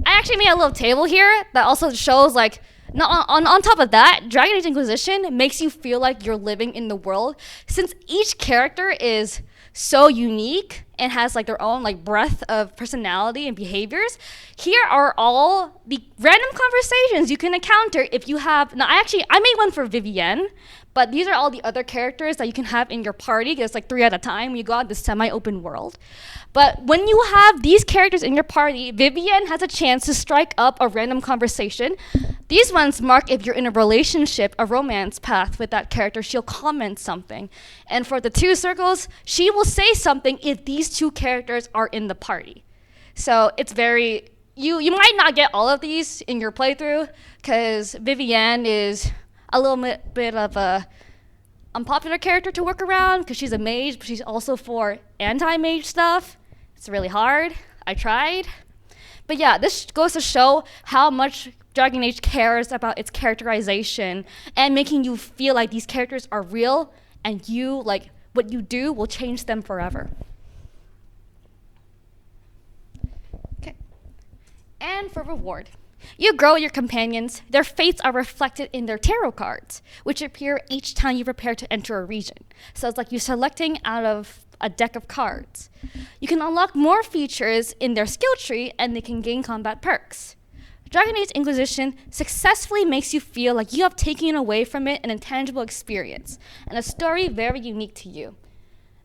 I actually made a little table here that also shows like, on top of that, Dragon Age Inquisition makes you feel like you're living in the world, since each character is so unique and has like their own like breadth of personality and behaviors. Here are all the random conversations you can encounter if you have, I made one for Vivienne, but these are all the other characters that you can have in your party. There's like 3 at a time when you go out this semi-open world. But when you have these characters in your party, Vivienne has a chance to strike up a random conversation. These ones mark if you're in a relationship, a romance path with that character. She'll comment something. And for the 2 circles, she will say something if these 2 characters are in the party. So it's very, you might not get all of these in your playthrough, because Vivienne is a little bit of a unpopular character to work around, because she's a mage, but she's also for anti-mage stuff. It's really hard. I tried. But yeah, this goes to show how much Dragon Age cares about its characterization and making you feel like these characters are real, and you, like, what you do will change them forever. Okay. And for reward, you grow your companions. Their fates are reflected in their tarot cards, which appear each time you prepare to enter a region. So it's like you're selecting out of a deck of cards. You can unlock more features in their skill tree, and they can gain combat perks. Dragon Age Inquisition successfully makes you feel like you have taken away from it an intangible experience and a story very unique to you.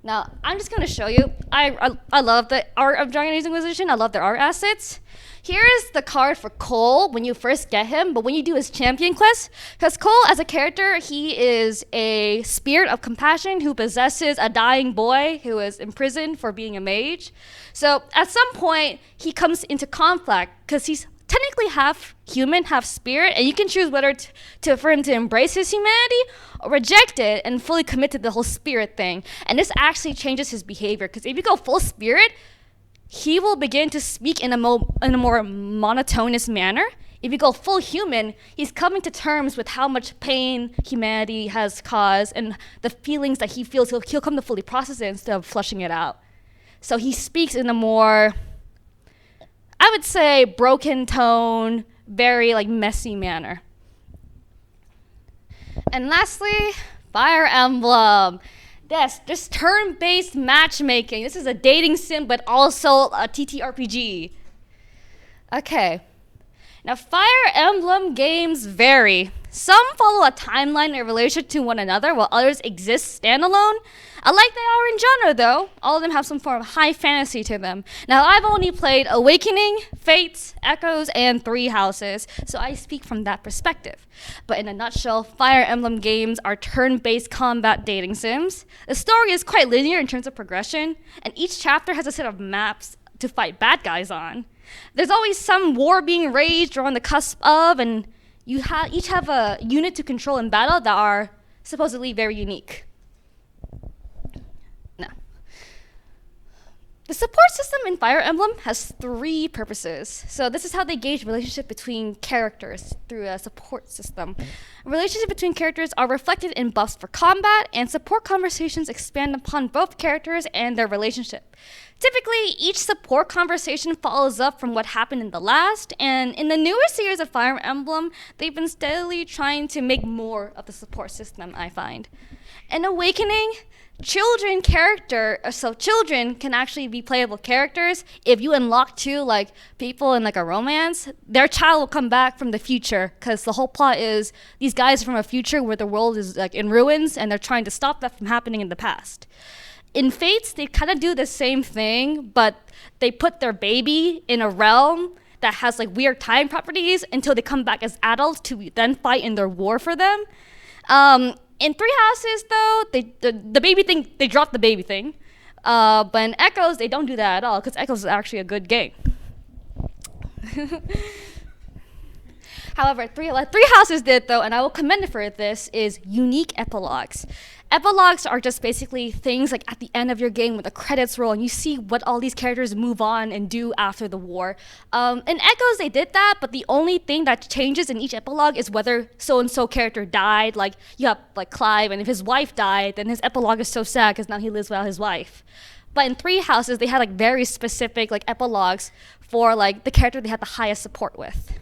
Now, I'm just going to show you. I love the art of Dragon Age Inquisition. I love their art assets. Here is the card for Cole when you first get him, but when you do his champion quest, because Cole as a character, he is a spirit of compassion who possesses a dying boy who is imprisoned for being a mage. So at some point, he comes into conflict because he's technically half human, half spirit, and you can choose whether for him to embrace his humanity or reject it and fully commit to the whole spirit thing. And this actually changes his behavior, because if you go full spirit, he will begin to speak in a more monotonous manner. If you go full human, he's coming to terms with how much pain humanity has caused and the feelings that he feels. He'll come to fully process it instead of flushing it out. So he speaks in a more, I would say, broken tone, very like messy manner. And lastly, Fire Emblem. Yes, this turn-based matchmaking. This is a dating sim, but also a TTRPG. Okay. Now, Fire Emblem games vary. Some follow a timeline in relation to one another, while others exist standalone. Alike they are in genre, though. All of them have some form of high fantasy to them. Now, I've only played Awakening, Fates, Echoes, and Three Houses, so I speak from that perspective. But in a nutshell, Fire Emblem games are turn-based combat dating sims. The story is quite linear in terms of progression, and each chapter has a set of maps to fight bad guys on. There's always some war being raged or on the cusp of, and you each have a unit to control in battle that are supposedly very unique. Now, the support system in Fire Emblem has 3 purposes. So this is how they gauge relationship between characters through a support system. Relationships between characters are reflected in buffs for combat, and support conversations expand upon both characters and their relationship. Typically, each support conversation follows up from what happened in the last, and in the newer series of Fire Emblem, they've been steadily trying to make more of the support system, I find. In Awakening, children can actually be playable characters. If you unlock 2 people in a romance, their child will come back from the future, because the whole plot is these guys are from a future where the world is in ruins, and they're trying to stop that from happening in the past. In Fates, they kind of do the same thing, but they put their baby in a realm that has weird time properties until they come back as adults to then fight in their war for them. In Three Houses, though, the baby thing, they dropped the baby thing. But in Echoes, they don't do that at all, because Echoes is actually a good game. However, Three Houses did, though, and I will commend it for this, is unique epilogues. Epilogues are just basically things at the end of your game when the credits roll and you see what all these characters move on and do after the war. In Echoes, they did that, but the only thing that changes in each epilogue is whether so-and-so character died. You have Clive, and if his wife died, then his epilogue is so sad because now he lives without his wife. But in Three Houses, they had very specific epilogues for the character they had the highest support with.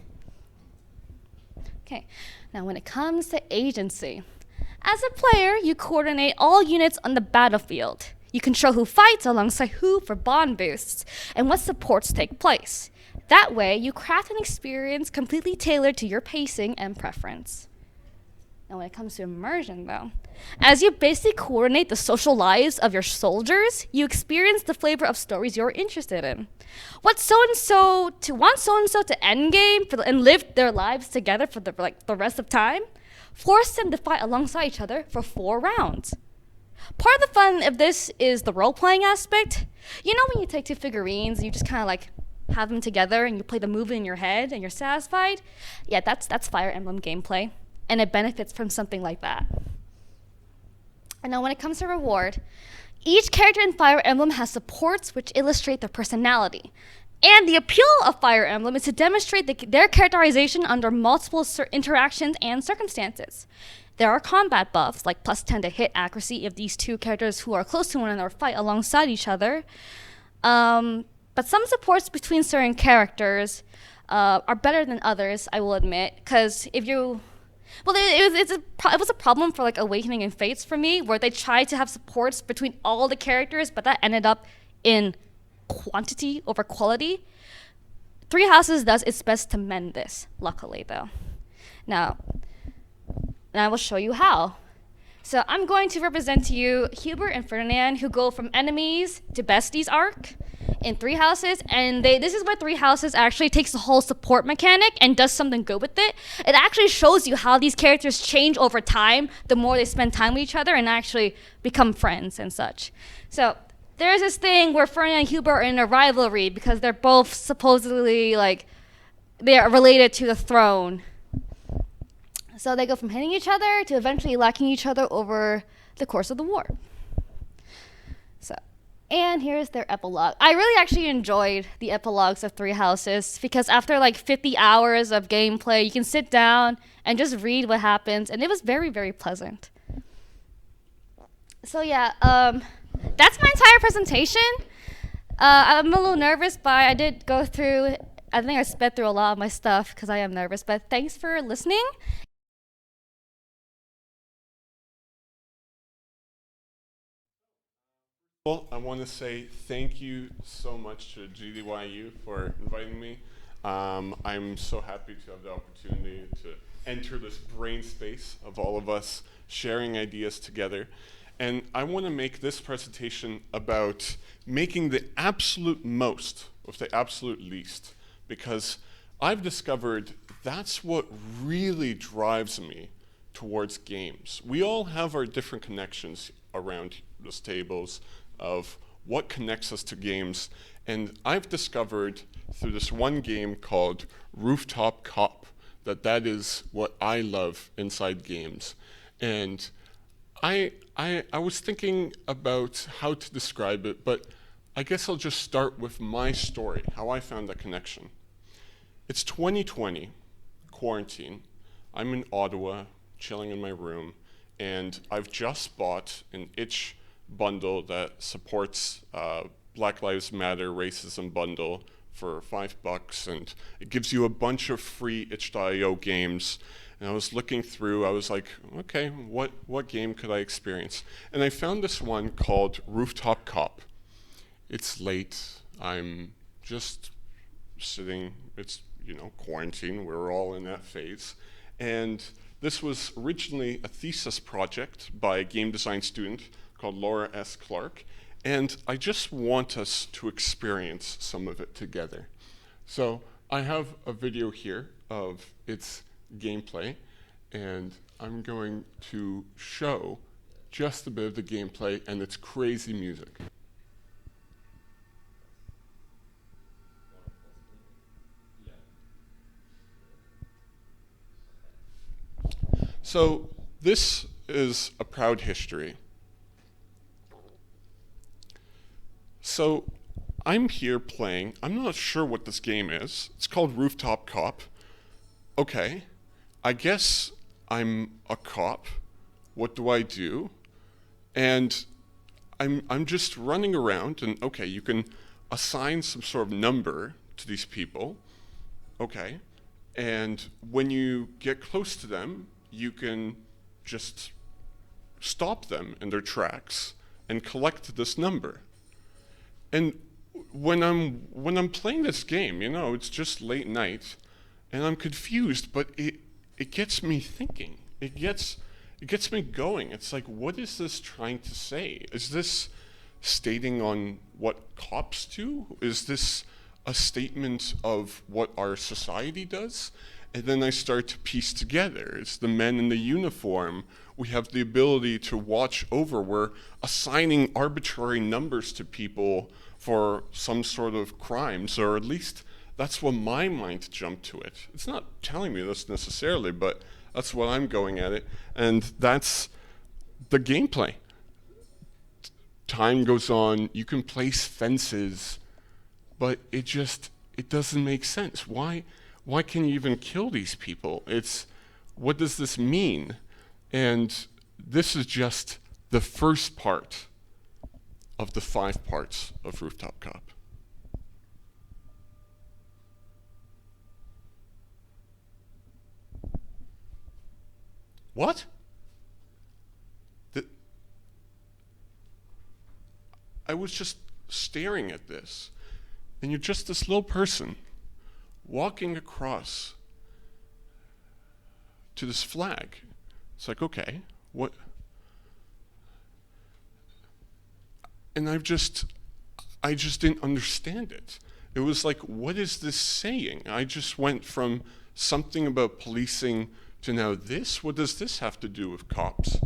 Okay, now when it comes to agency, as a player, you coordinate all units on the battlefield. You control who fights alongside who for bond boosts, and what supports take place. That way, you craft an experience completely tailored to your pacing and preference. Now when it comes to immersion, though, as you basically coordinate the social lives of your soldiers, you experience the flavor of stories you're interested in. Want so-and-so to endgame and live their lives together for the rest of time? Force them to fight alongside each other for 4 rounds. Part of the fun of this is the role-playing aspect. You know when you take 2 figurines and you just kind of have them together and you play the movie in your head and you're satisfied? Yeah, that's Fire Emblem gameplay, and it benefits from something like that. And now when it comes to reward, each character in Fire Emblem has supports which illustrate their personality. And the appeal of Fire Emblem is to demonstrate their characterization under multiple interactions and circumstances. There are combat buffs, like +10 to hit accuracy if these 2 characters who are close to one another fight alongside each other. But some supports between certain characters are better than others, I will admit, because if you... Well, it was a problem for Awakening and Fates for me, where they tried to have supports between all the characters, but that ended up in quantity over quality. Three Houses does its best to mend this, luckily, though. Now I will show you how. So I'm going to represent to you Hubert and Ferdinand, who go from enemies to besties arc in Three Houses, and this is where Three Houses actually takes the whole support mechanic and does something good with it. It actually shows you how these characters change over time the more they spend time with each other and actually become friends and such. So there's this thing where Ferdinand and Hubert are in a rivalry because they're both supposedly they are related to the throne. So they go from hating each other to eventually liking each other over the course of the war. And here's their epilogue. I really actually enjoyed the epilogues of Three Houses because after 50 hours of gameplay, you can sit down and just read what happens, and it was very, very pleasant. So yeah, that's my entire presentation. I'm a little nervous, but I did go through, I think I sped through a lot of my stuff because I am nervous, but thanks for listening. Well, I want to say thank you so much to GDYU for inviting me. I'm so happy to have the opportunity to enter this brain space of all of us sharing ideas together. And I want to make this presentation about making the absolute most of the absolute least, because I've discovered that's what really drives me towards games. We all have our different connections around these tables of what connects us to games, and I've discovered through this one game called Rooftop Cop that is what I love inside games. And I was thinking about how to describe it, but I guess I'll just start with my story, how I found that connection. It's 2020, quarantine. I'm in Ottawa, chilling in my room, and I've just bought an itch bundle that supports Black Lives Matter racism bundle for $5, and it gives you a bunch of free itch.io games. And I was looking through, I was like, okay, what game could I experience? And I found this one called Rooftop Cop. It's late, I'm just sitting, it's, quarantine, we're all in that phase. And this was originally a thesis project by a game design student called Laura S. Clark, and I just want us to experience some of it together. So I have a video here of its gameplay, and I'm going to show just a bit of the gameplay and its crazy music. So this is a proud history. So I'm here playing, I'm not sure what this game is. It's called Rooftop Cop. Okay, I guess I'm a cop. What do I do? And I'm just running around, and okay, you can assign some sort of number to these people. Okay, and when you get close to them, you can just stop them in their tracks and collect this number. And when I'm playing this game, it's just late night, and I'm confused, but it gets me thinking. It gets me going. It's like, what is this trying to say? Is this stating on what cops do? Is this a statement of what our society does? And then I start to piece together. It's the men in the uniform. We have the ability to watch over. We're assigning arbitrary numbers to people for some sort of crimes, or at least that's what my mind jumped to it. It's not telling me this necessarily, but that's what I'm going at it. And that's the gameplay. Time goes on, you can place fences, but it doesn't make sense. Why can you even kill these people? What does this mean? And this is just the first part of the 5 parts of Rooftop Cop. What? I was just staring at this, and you're just this little person walking across to this flag. It's like, okay, what? And I just didn't understand it. It was like, what is this saying? I just went from something about policing to now this. What does this have to do with cops?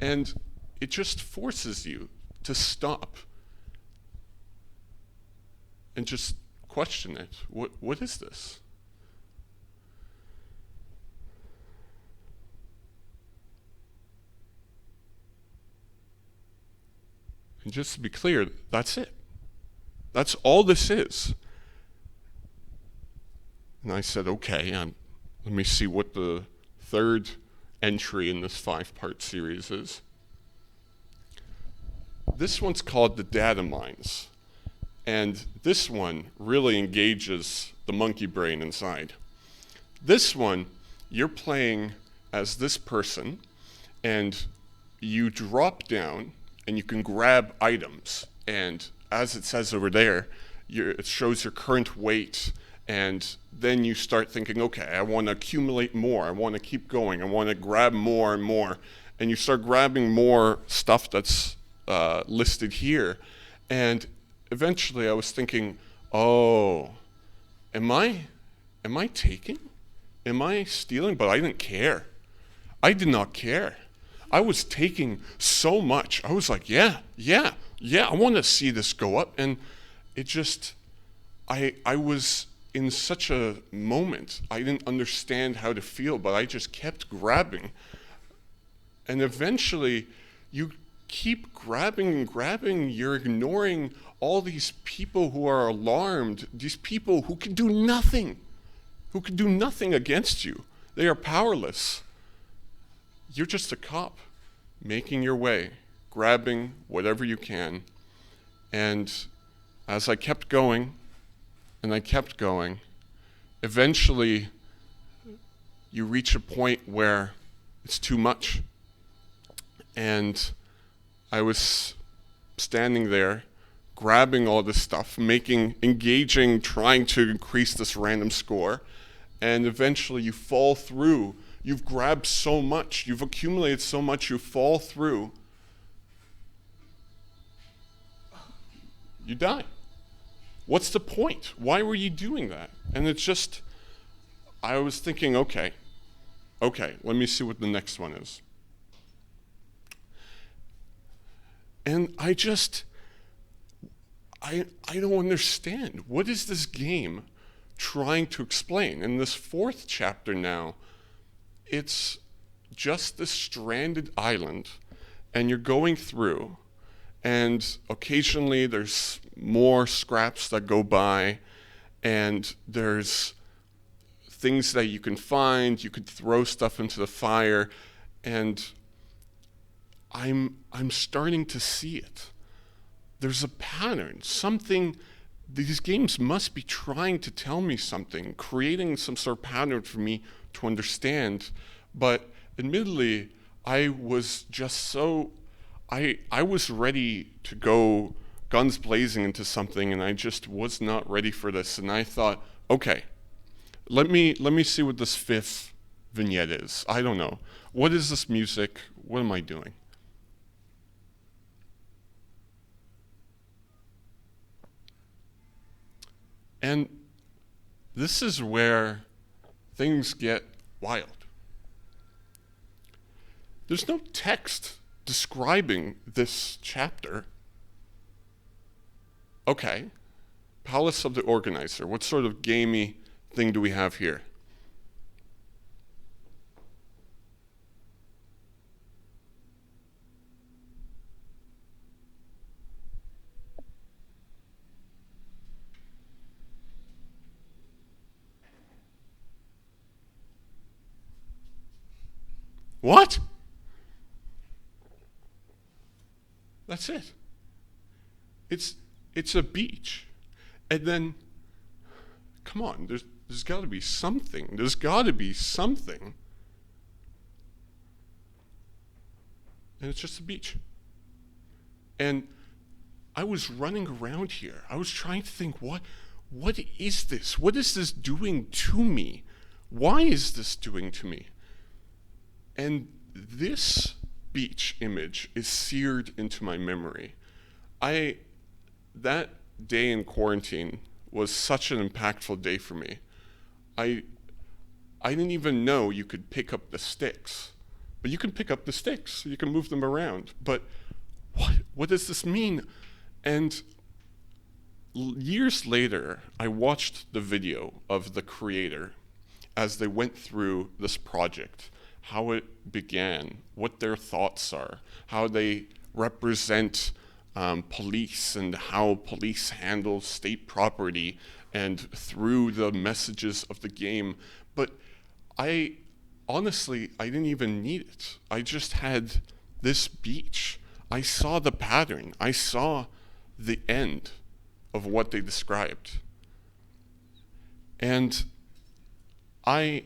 And it just forces you to stop and just question it. What is this? And just to be clear, that's it. That's all this is. And I said, okay, let me see what the third entry in this 5-part series is. This one's called the data mines. And this one really engages the monkey brain inside. This one, you're playing as this person, and you drop down and you can grab items. And as it says over there, it shows your current weight And then you start thinking, okay, I want to accumulate more. I want to keep going. I want to grab more and more. And you start grabbing more stuff that's listed here. And eventually I was thinking, oh, am I taking? Am I stealing? But I didn't care. I did not care. I was taking so much. I was like, yeah, I want to see this go up. And it just, I was in such a moment. I didn't understand how to feel, but I just kept grabbing. And eventually, you keep grabbing and grabbing. You're ignoring all these people who are alarmed, these people who can do nothing, against you. They are powerless. You're just a cop making your way, grabbing whatever you can. And as I kept going, and I kept going, eventually you reach a point where it's too much. And I was standing there, grabbing all this stuff, engaging, trying to increase this random score, and eventually you fall through. You've grabbed so much, you've accumulated so much, you fall through. You die. What's the point? Why were you doing that? And it's just, I was thinking, okay, let me see what the next one is. And I don't understand. What is this game trying to explain? In this fourth chapter now, it's just this stranded island, and you're going through, and occasionally there's more scraps that go by, and there's things that you can find. You could throw stuff into the fire, and I'm starting to see it. There's a pattern, something. These games must be trying to tell me something, creating some sort of pattern for me to understand. But admittedly, I was just so, I was ready to go guns blazing into something, and I just was not ready for this. And I thought, okay, let me see what this fifth vignette is. I don't know. What is this music? What am I doing? And this is where things get wild. There's no text describing this chapter. Okay, Palace of the Organizer. What sort of gamey thing do we have here? What? That's it. It's a beach. And then, come on, there's got to be something. There's got to be something. And it's just a beach. And I was running around here. I was trying to think, what is this? What is this doing to me? Why is this doing to me? And this beach image is seared into my memory. That day in quarantine was such an impactful day for me. I didn't even know you could pick up the sticks. But you can pick up the sticks, you can move them around. But what does this mean? And years later, I watched the video of the creator as they went through this project, how it began, what their thoughts are, how they represent police and how police handle state property and through the messages of the game. But honestly, I didn't even need it. I just had this beach. I saw the pattern. I saw the end of what they described. And I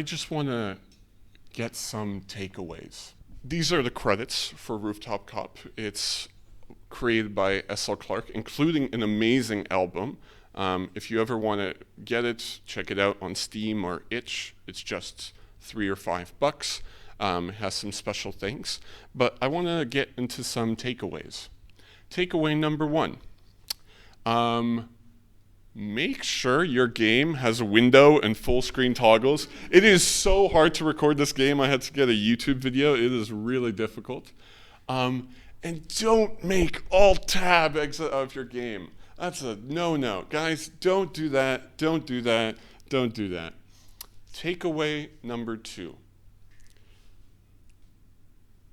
just want to get some takeaways. These are the credits for Rooftop Cop. It's created by S.L. Clark, including an amazing album If you ever want to get it, check it out on Steam or itch. It's just $3 or $5. It has some special things. But I want to get into some takeaways. Takeaway number 1. Make sure your game has a window and full screen toggles. It is so hard to record this game. I had to get a YouTube video. It is really difficult. And don't make Alt-Tab exit out of your game. That's a no-no. Guys, don't do that. Don't do that. Don't do that. Takeaway number 2.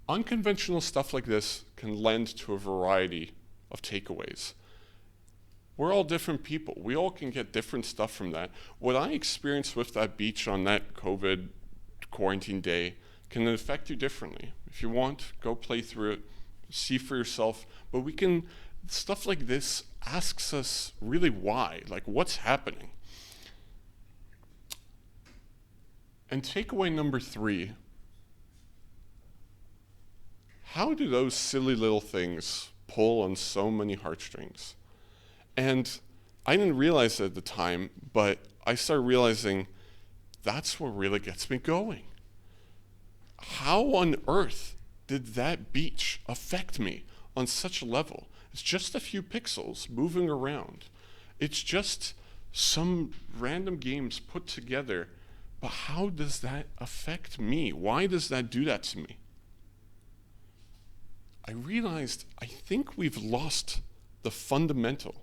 Unconventional stuff like this can lend to a variety of takeaways. We're all different people. We all can get different stuff from that. What I experienced with that beach on that COVID quarantine day can affect you differently. If you want, go play through it, see for yourself. But stuff like this asks us really why, like what's happening. And takeaway number 3, how do those silly little things pull on so many heartstrings? And I didn't realize it at the time, but I started realizing that's what really gets me going. How on earth did that beach affect me on such a level? It's just a few pixels moving around. It's just some random games put together, but how does that affect me? Why does that do that to me? I realized I think we've lost the fundamental.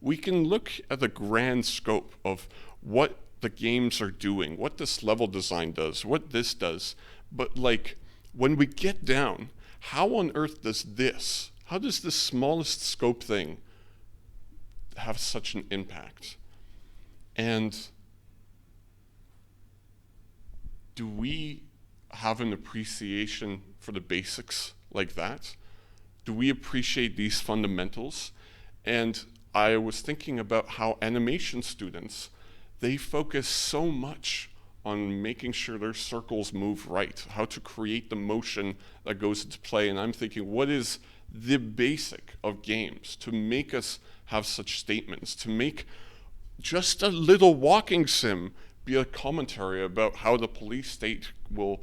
We can look at the grand scope of what the games are doing, what this level design does, what this does, but like when we get down, how on earth does this smallest scope thing have such an impact? And do we have an appreciation for the basics like that? Do we appreciate these fundamentals? And I was thinking about how animation students, they focus so much on making sure their circles move right, how to create the motion that goes into play. And I'm thinking, what is the basic of games to make us have such statements, to make just a little walking sim be a commentary about how the police state will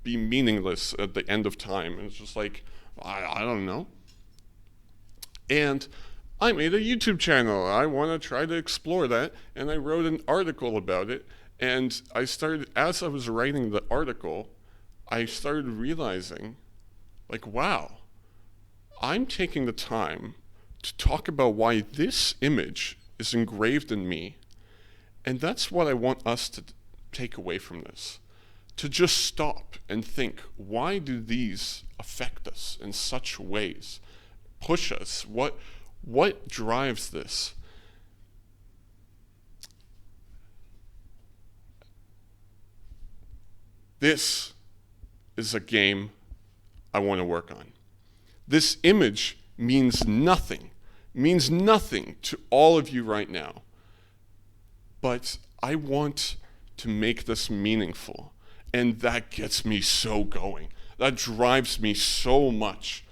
be meaningless at the end of time? And it's just like, I don't know. And I made a YouTube channel. I want to try to explore that, and I wrote an article about it. And as I was writing the article, I started realizing, like, wow, I'm taking the time to talk about why this image is engraved in me. And that's what I want us to take away from this. To just stop and think, why do these affect us in such ways? Push us? What drives this? This is a game I want to work on. This image means nothing to all of you right now. But I want to make this meaningful. And that gets me so going. That drives me so much.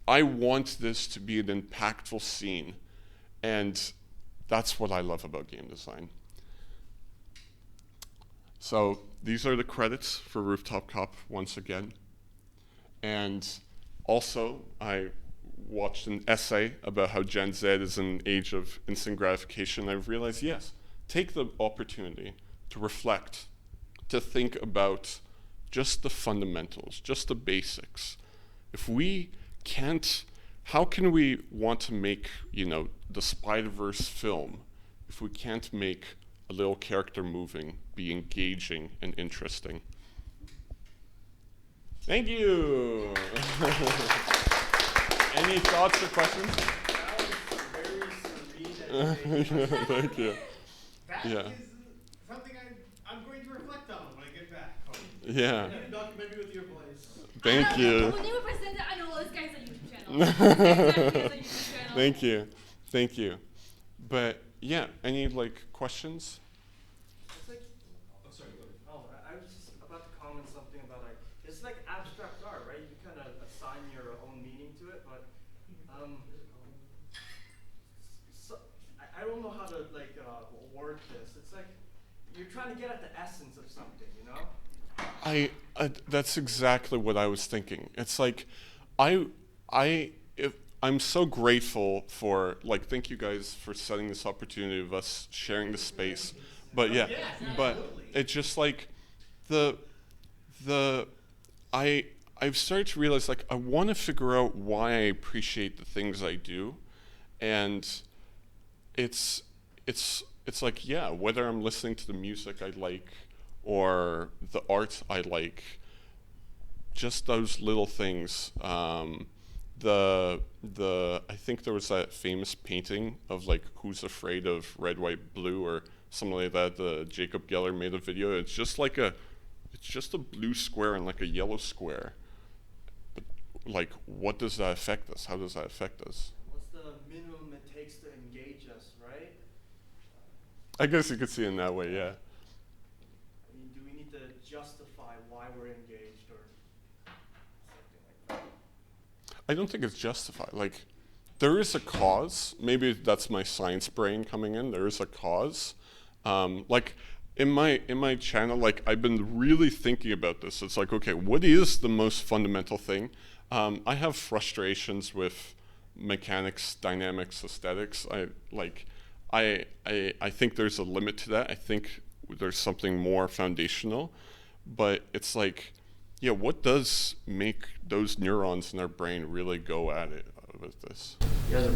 I want this to be an impactful scene. And that's what I love about game design. So these are the credits for Rooftop Cop once again. And also, I watched an essay about how Gen Z is an age of instant gratification. I realized, yes, take the opportunity to reflect, to think about just the fundamentals, just the basics. If we can't, how can we want to make, the Spider-Verse film if we can't make a little character moving be engaging and interesting? Thank you. Any thoughts or questions? Thank you. That Yeah. is something I'm going to reflect on when I get back home. Yeah. I need a documentary with your voice. Thank you. When you were presented, I know this guy's a YouTube channel. This guy's a YouTube channel. Thank you. Thank you. But yeah, any questions? It's like, oh, sorry, go ahead. Oh, I was just about to comment something about it's like abstract art, right? You kind of assign your own meaning to it, but don't know how to like word this. It's like you're trying to get at the essence of something, you know? That's exactly what I was thinking. It's like, I'm so grateful for, like, thank you guys for setting this opportunity of us sharing the space. But yeah, but it's just like I've started to realize, like, I want to figure out why I appreciate the things I do, and it's like, yeah, whether I'm listening to the music I like or the art I like, just those little things. I think there was that famous painting of like Who's Afraid of Red, White, Blue or something like that. The Jacob Geller made a video. It's just a blue square and like a yellow square. But like, what does that affect us? How does that affect us? What's the minimum it takes to engage us, right? I guess you could see it in that way, yeah. I mean, do we need to justify why we're engaged or something like that? I don't think it's justified. Like, there is a cause. Maybe that's my science brain coming in. There is a cause. Like in my channel, like I've been really thinking about this. It's like, okay, what is the most fundamental thing? I have frustrations with mechanics, dynamics, aesthetics. I think there's a limit to that. I think there's something more foundational, but it's like, yeah, what does make those neurons in our brain really go at it with this? You have a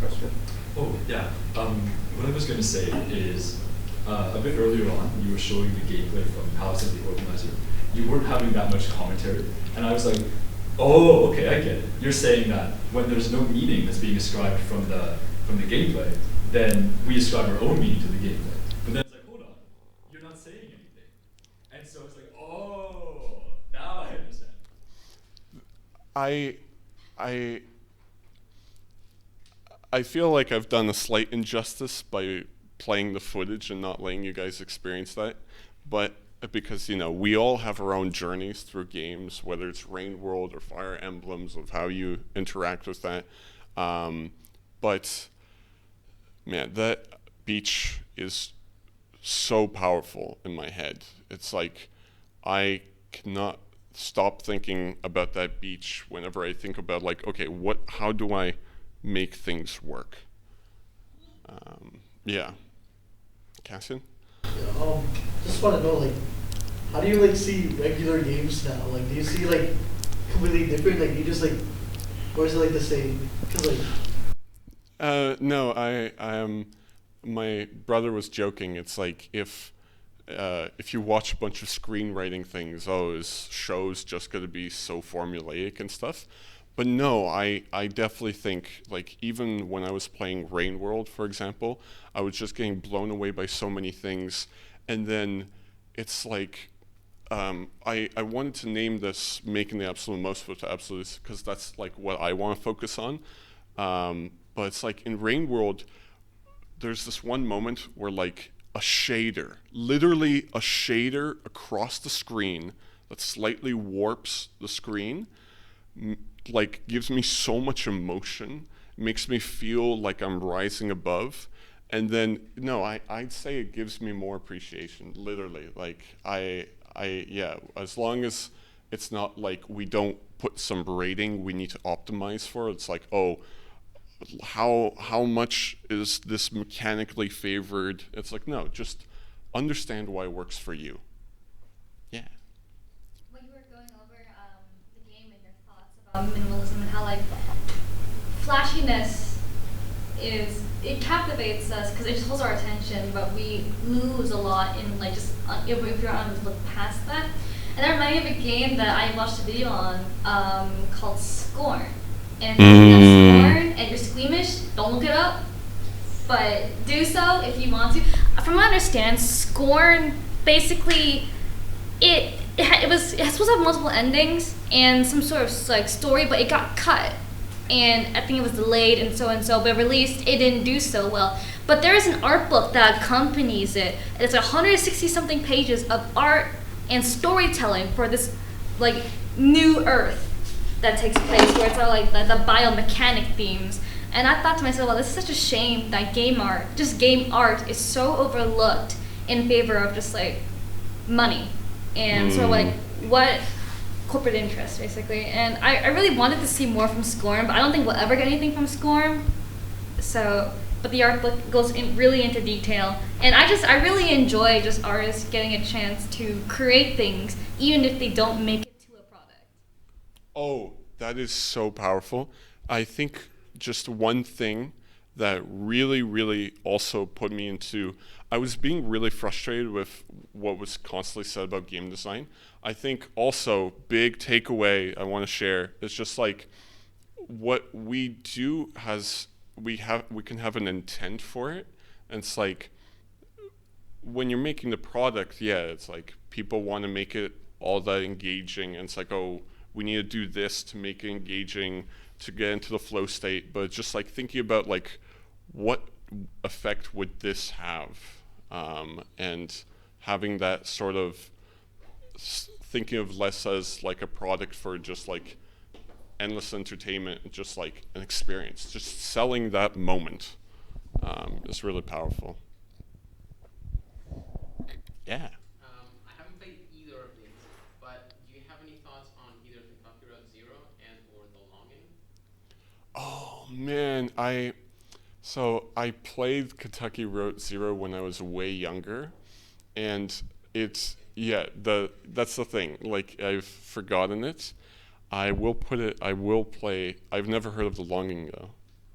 question? Oh, yeah. What I was going to say is, a bit earlier on, you were showing the gameplay from Palace of the Organizer. You weren't having that much commentary, and I was like, oh, okay, I get it. You're saying that when there's no meaning that's being ascribed from the gameplay, then we ascribe our own meaning to the gameplay. But then it's like, hold on, you're not saying anything. And so it's like, oh, now I understand. I feel like I've done a slight injustice by playing the footage and not letting you guys experience that. But because, you know, we all have our own journeys through games, whether it's Rain World or Fire Emblems, of how you interact with that. But man, that beach is so powerful in my head. It's like I cannot stop thinking about that beach whenever I think about, like, okay, how do I make things work? Yeah. Kaisaan? Just want to know, like, how do you like see regular games now? Like, do you see like completely different? Like, you just like, or is it like the same? Cause like. No, I my brother was joking. It's like if you watch a bunch of screenwriting things, is shows just going to be so formulaic and stuff? But no, I definitely think, like, even when I was playing Rain World, for example, I was just getting blown away by so many things. And then it's like, I wanted to name this Making the Absolute Most of the Absolutes, because that's like what I want to focus on. But it's like in Rain World, there's this one moment where like a shader, literally a shader across the screen that slightly warps the screen, like gives me so much emotion, makes me feel like I'm rising above. And then, no, I'd say it gives me more appreciation, literally. Like, yeah, as long as it's not like we don't put some rating we need to optimize for. It's like, oh, how much is this mechanically favored? It's like, no, just understand why it works for you. Yeah. When you were going over the game and your thoughts about minimalism and how like flashiness it captivates us because it just holds our attention, but we lose a lot in like just if you're on to look past that. And that reminded me of a game that I watched a video on called Scorn. And if you have Scorn and you're squeamish, don't look it up, but do so if you want to. From what I understand, Scorn basically it's supposed to have multiple endings and some sort of like story, but it got cut. And I think it was delayed and so, but released, it didn't do so well. But there is an art book that accompanies it. It's 160 something pages of art and storytelling for this like new Earth that takes place, where it's all like the biomechanic themes. And I thought to myself, well, this is such a shame that game art is so overlooked in favor of just like money and sort of like what corporate interest basically. And I really wanted to see more from Scorn, but I don't think we'll ever get anything from Scorn. So, but the art book goes really into detail, and I really enjoy just artists getting a chance to create things, even if they don't make it to a product. Oh, that is so powerful. I think just one thing that really, really also put me into, I was being really frustrated with what was constantly said about game design. I think also big takeaway I want to share is just like what we do we can have an intent for it. And it's like when you're making the product, yeah, it's like people want to make it all that engaging, and it's like, oh, we need to do this to make it engaging, to get into the flow state. But just like thinking about like what effect would this have, and having that sort of thinking of less as like a product for just like endless entertainment, just like an experience, just selling that moment is really powerful. Yeah. I haven't played either of these, but do you have any thoughts on either Kentucky Road Zero and or The Longing? Oh man, I played Kentucky Road Zero when I was way younger, and that's the thing. Like I've forgotten it. I will play. I've never heard of The Longing though.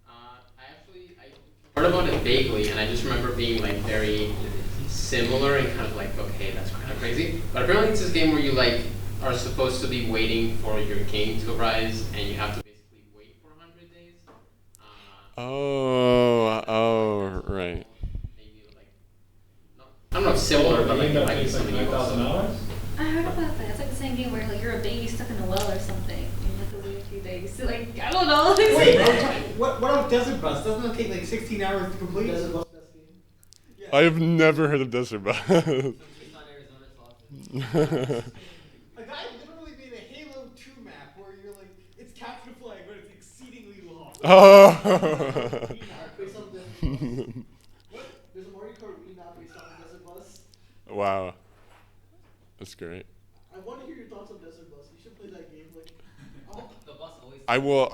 I heard about it vaguely, and I just remember being like very similar and kind of like, okay, that's kind of crazy. But apparently it's this game where you like are supposed to be waiting for your king to rise, and you have to basically wait for 100 days. Right. Maybe like, I don't know if similar, but like it might be something else. I heard about that. It's like the same game where like you're a baby stuck in a well or something. And you have to wait a few days. So, like, I don't know. Wait, what about Desert Bus? Doesn't it take like 16 hours to complete? Desert Bus best game. Yeah. I have never heard of Desert Bus. A guy literally made a Halo 2 map where you're like, it's capture the flag, but it's exceedingly long. Oh. Based on Desert Bus. What? There's a Mario Kart Wii map based on Desert Bus. Wow. That's great. I want to hear your thoughts on Desert Bus. You should play that game. Like, the bus always. I will.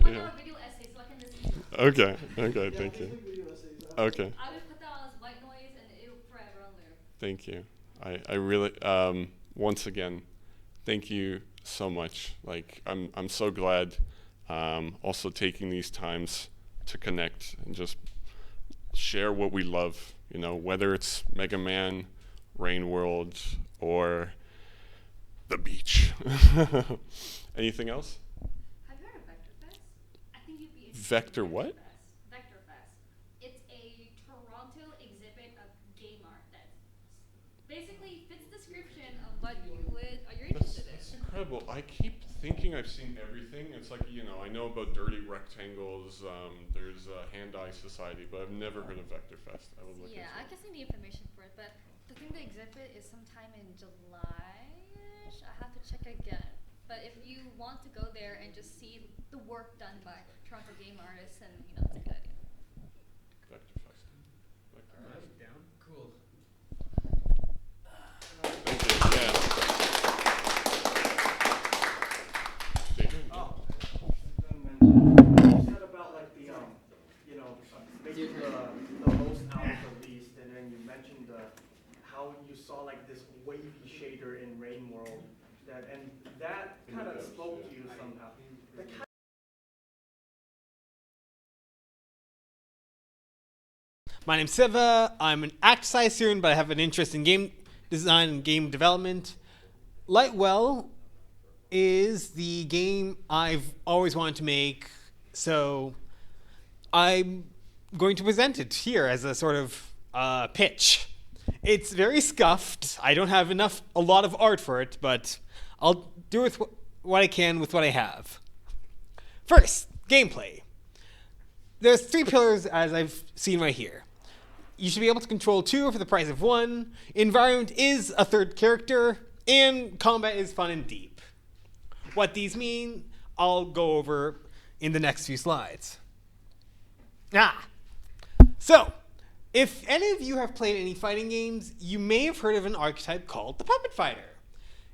Yeah. Video essay so I can listen to it. Okay. yeah, Thank you. video essays. Okay. I would put that on as white noise and it'll forever on there. Thank you. I really once again, thank you so much. Like I'm so glad also taking these times to connect and just share what we love, you know, whether it's Mega Man, Rain World, or the beach. Anything else? Have you heard of Vector Fest? I think you'd be interested. Vector what? Vector Fest. It's a Toronto exhibit of game art that basically fits the description of what you're interested in. That's incredible. I keep thinking I've seen everything. It's like, you know, I know about dirty rectangles. There's Hand-Eye Society, but I've never heard of Vector Fest. I will look into I can send the information for it, but I think the exhibit is sometime in July-ish. I have to check again. But if you want to go there and just see the work done by Toronto game artists, and you know, it's a good idea. Vector Fest. Down. Cool. Thank you. Yeah. You said about like the you know, making the most out of the least, and then you mentioned how you saw like this wavy shader in Rain World, that kind of spoke to you somehow. My name's Siva. I'm an act size student, but I have an interest in game design and game development. Lightwell is the game I've always wanted to make, so I'm going to present it here as a sort of pitch. It's very scuffed. I don't have a lot of art for it, but I'll do with what I can with what I have. First, gameplay. There's 3 pillars as I've seen right here. You should be able to control 2 for the price of 1. Environment is a 3rd character, and combat is fun and deep. What these mean, I'll go over in the next few slides. So, if any of you have played any fighting games, you may have heard of an archetype called the Puppet Fighter.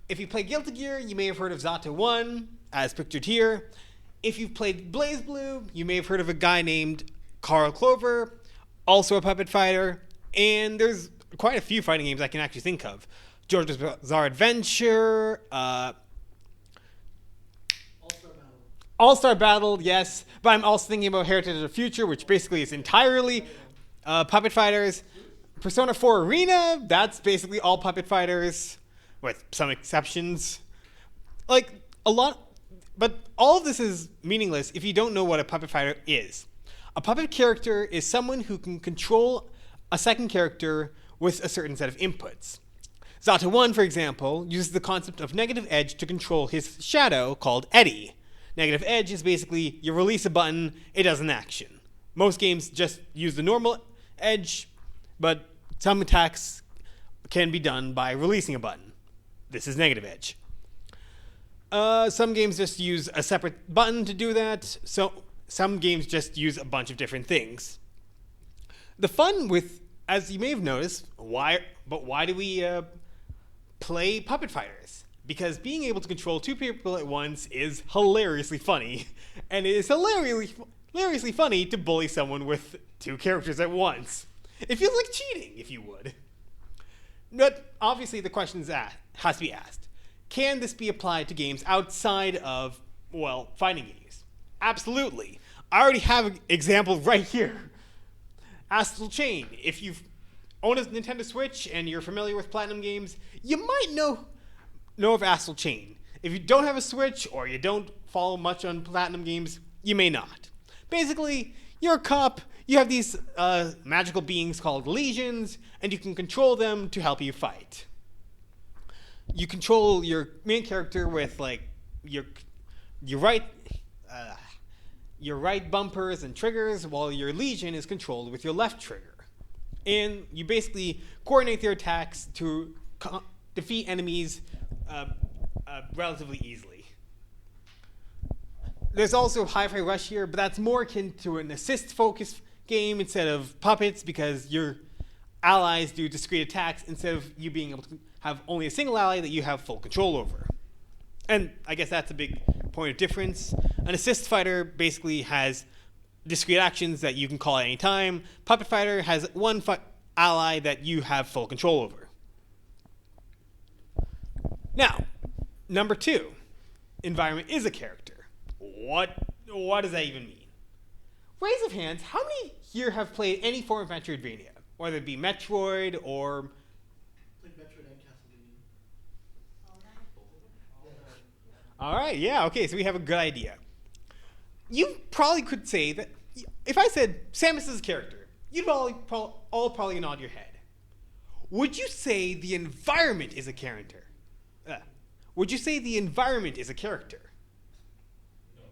If you play Guilty Gear, you may have heard of Zata 1, as pictured here. If you've played BlazBlue, you may have heard of a guy named Carl Clover, also a puppet fighter. And there's quite a few fighting games I can actually think of. JoJo's Bizarre Adventure, All-Star Battle, yes. But I'm also thinking about Heritage of the Future, which basically is entirely puppet fighters. Persona 4 Arena, that's basically all puppet fighters, with some exceptions. Like, a lot... But all of this is meaningless if you don't know what a puppet fighter is. A puppet character is someone who can control a second character with a certain set of inputs. Zata 1, for example, uses the concept of negative edge to control his shadow called Eddie. Negative edge is basically you release a button, it does an action. Most games just use the normal edge, but some attacks can be done by releasing a button. This is negative edge. Some games just use a separate button to do that. So some games just use a bunch of different things. The fun with, as you may have noticed, why do we play puppet fighters? Because being able to control two people at once is hilariously funny, and it is hilariously funny to bully someone with two characters at once. It feels like cheating, if you would. But obviously, the question has to be asked: can this be applied to games outside of, well, fighting games? Absolutely. I already have an example right here. Astral Chain. If you've owned a Nintendo Switch and you're familiar with Platinum games, you might know of Astral Chain. If you don't have a Switch or you don't follow much on Platinum games, you may not. Basically, you're a cop, you have these magical beings called legions, and you can control them to help you fight. You control your main character with like your right bumpers and triggers, while your legion is controlled with your left trigger. And you basically coordinate their attacks to defeat enemies relatively easily. There's also Hi-Fi Rush here, but that's more akin to an assist-focused game instead of puppets, because your allies do discrete attacks instead of you being able to have only a single ally that you have full control over. And I guess that's a big point of difference. An assist fighter basically has discrete actions that you can call at any time. Puppet fighter has one ally that you have full control over. Now, number 2, environment is a character. What does that even mean? Raise of hands, how many here have played any form of Metroidvania? Whether it be Metroid or... Like Metroid and Castlevania. All right, yeah, okay, so we have a good idea. You probably could say that, if I said Samus is a character, you'd all probably nod your head. Would you say the environment is a character? Would you say the environment is a character? No.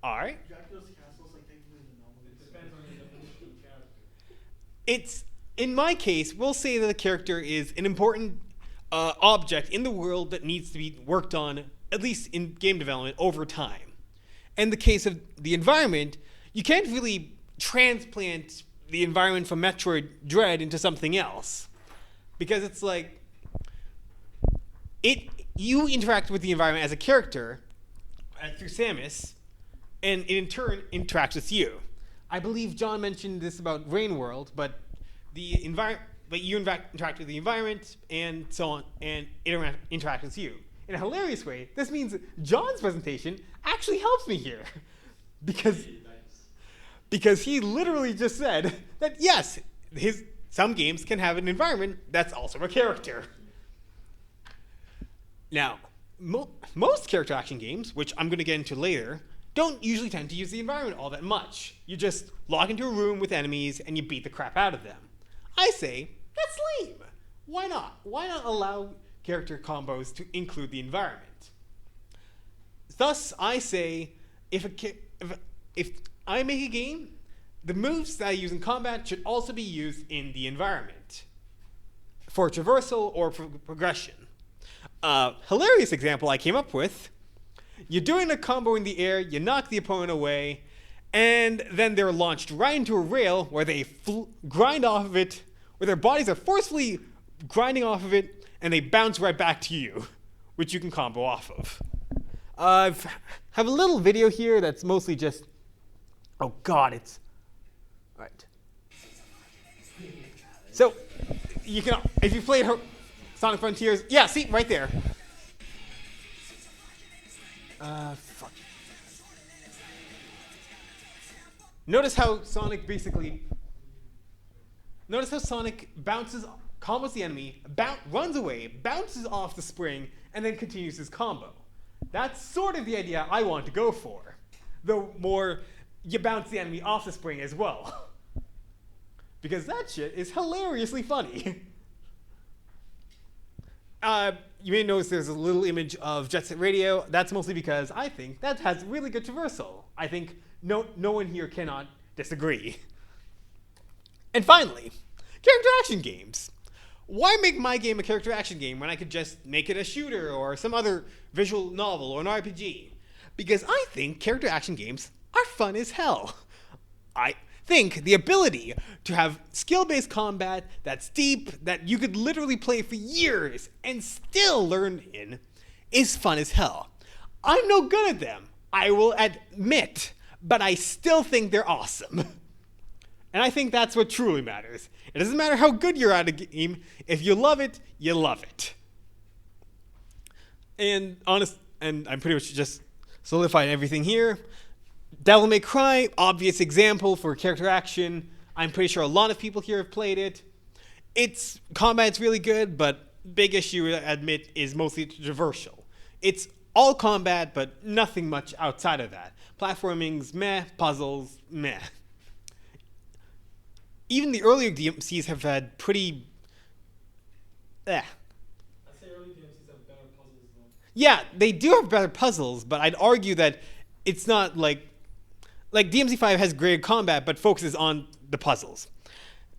All right. Dracula's Castle is like technically an anomaly. It depends on your definition of character. It's, in my case, we'll say that a character is an important object in the world that needs to be worked on, at least in game development, over time. In the case of the environment, you can't really transplant the environment from Metroid Dread into something else, because it's like you interact with the environment as a character through Samus, and it in turn interacts with you. I believe John mentioned this about Rain World, but you interact with the environment and so on, and it interacts with you. In a hilarious way, this means John's presentation actually helps me here, because he literally just said that yes, some games can have an environment that's also a character. Now, most character action games, which I'm going to get into later, don't usually tend to use the environment all that much. You just log into a room with enemies and you beat the crap out of them. I say, that's lame. Why not? Why not allow character combos to include the environment? Thus, I say, if I make a game, the moves that I use in combat should also be used in the environment for traversal or for progression. Hilarious example I came up with: you're doing a combo in the air, you knock the opponent away, And then they're launched right into a rail where they grind off of it, where their bodies are forcefully grinding off of it, and they bounce right back to you, which you can combo off of. I have a little video here that's mostly just, oh god, it's, all right. So, you can, if you played Sonic Frontiers, yeah, see, right there. Fuck. Notice how Sonic bounces, combos the enemy, runs away, bounces off the spring, and then continues his combo. That's sort of the idea I want to go for. Though more, you bounce the enemy off the spring as well. Because that shit is hilariously funny. You may notice there's a little image of Jet Set Radio. That's mostly because I think that has really good traversal. I think no one here cannot disagree. And finally, character action games. Why make my game a character action game when I could just make it a shooter or some other visual novel or an RPG? Because I think character action games are fun as hell. I think the ability to have skill-based combat that's deep, that you could literally play for years and still learn in, is fun as hell. I'm no good at them, I will admit, but I still think they're awesome. And I think that's what truly matters. It doesn't matter how good you're at a game, if you love it, you love it. And I'm pretty much just solidifying everything here. Devil May Cry, obvious example for character action. I'm pretty sure a lot of people here have played it. Its combat's really good, but big issue, I admit, is mostly traversal. It's all combat, but nothing much outside of that. Platforming's meh, puzzles, meh. Even the earlier DMCs have had pretty... I'd say early DMCs have better puzzles though. Yeah, they do have better puzzles, but I'd argue that it's not like DMC5 has great combat, but focuses on the puzzles.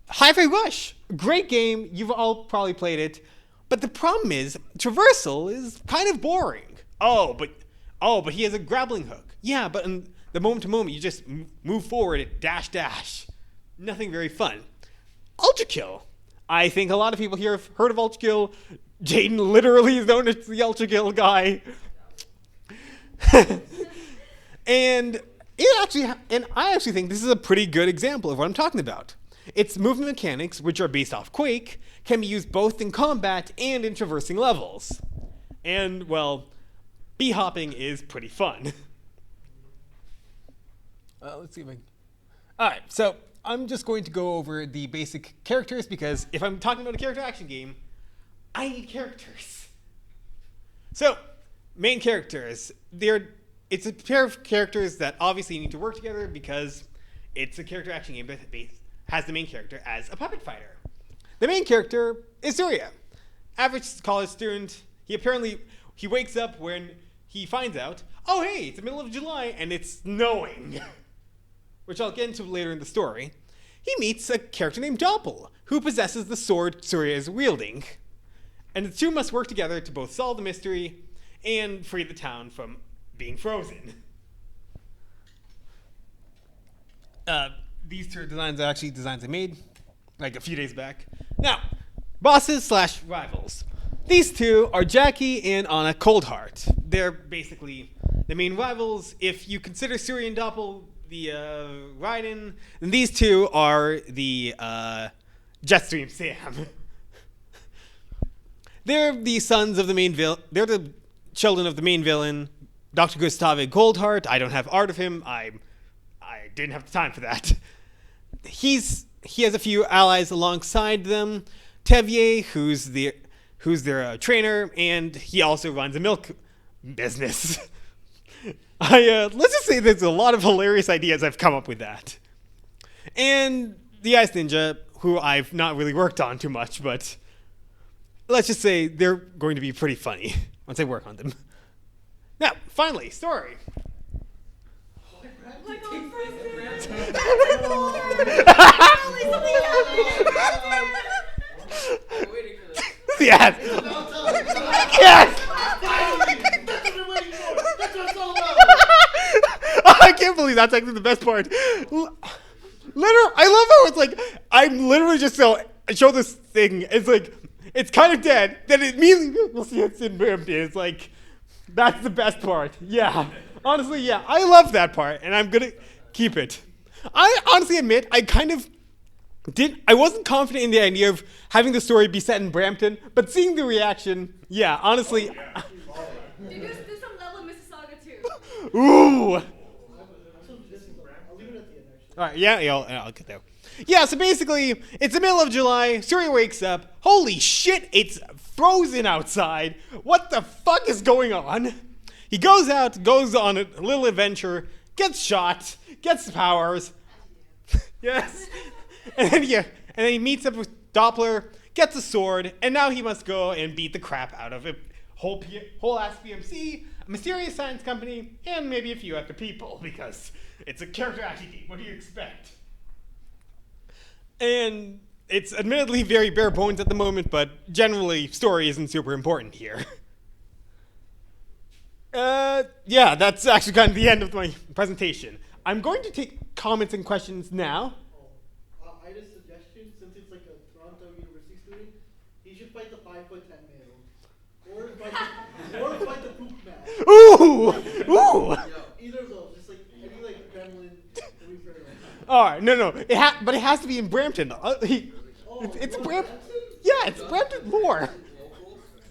Hi-Fi Rush, great game. You've all probably played it, but the problem is traversal is kind of boring. Oh, but he has a grappling hook. Yeah, but in the moment to moment, you just move forward at dash dash. Nothing very fun. Ultra Kill. I think a lot of people here have heard of Ultra Kill. Jayden literally is known as the Ultra Kill guy. And I actually think this is a pretty good example of what I'm talking about. Its movement mechanics, which are based off Quake, can be used both in combat and in traversing levels. And, well, bee-hopping is pretty fun. Let's see if I can... Alright, so I'm just going to go over the basic characters because if I'm talking about a character action game, I need characters. So, main characters. It's a pair of characters that obviously need to work together because it's a character action game that has the main character as a puppet fighter. The main character is Surya. Average college student. He wakes up when he finds out, oh hey, it's the middle of July and it's snowing. Which I'll get into later in the story. He meets a character named Doppel, who possesses the sword Surya is wielding. And the two must work together to both solve the mystery and free the town from being frozen. These two designs are actually designs I made like a few days back. Now, bosses / rivals. These two are Jackie and Anna Coldheart. They're basically the main rivals. If you consider Surya and Doppel the Raiden, then these two are the Jetstream Sam. They're the sons of the main villain. They're the children of the main villain, Dr. Gustave Goldheart. I don't have art of him. I didn't have the time for that. He has a few allies alongside them. Tevier, who's their trainer, and he also runs a milk business. Let's just say there's a lot of hilarious ideas I've come up with that. And the Ice Ninja, who I've not really worked on too much, but let's just say they're going to be pretty funny once I work on them. Now, finally, story. Yes! Yes! I can't believe literally, that's actually the best part. Literally, I love how it's like, I'm literally just show this thing. It's like, it's kind of dead. Then it immediately, we'll see it's in empty. It's like, that's the best part. Yeah. Honestly, yeah. I love that part, and I'm going to keep it. I honestly admit, I wasn't confident in the idea of having the story be set in Brampton, but seeing the reaction, yeah, honestly. Dude, there's some level of Mississauga too. Ooh. All right, yeah, I'll get there. Yeah, so basically, it's the middle of July. Surya wakes up. Holy shit, it's frozen outside. What the fuck is going on? He goes out, goes on a little adventure, gets shot, gets powers. Yes. And then he meets up with Doppler, gets a sword, and now he must go and beat the crap out of a whole ass PMC, a mysterious science company, and maybe a few other people, because it's a character action game. What do you expect? And it's admittedly very bare bones at the moment, but generally, story isn't super important here. Yeah, that's actually kind of the end of my presentation. I'm going to take comments and questions now. I had a suggestion, since it's like a Toronto University student, he should fight the 5'10" male. Or fight the poop man. Ooh! Ooh! Either of those, just like any like gremlin that we've heard of. Alright, no. But it has to be in Brampton. It's Brampton. Yeah, it's Brampton lore.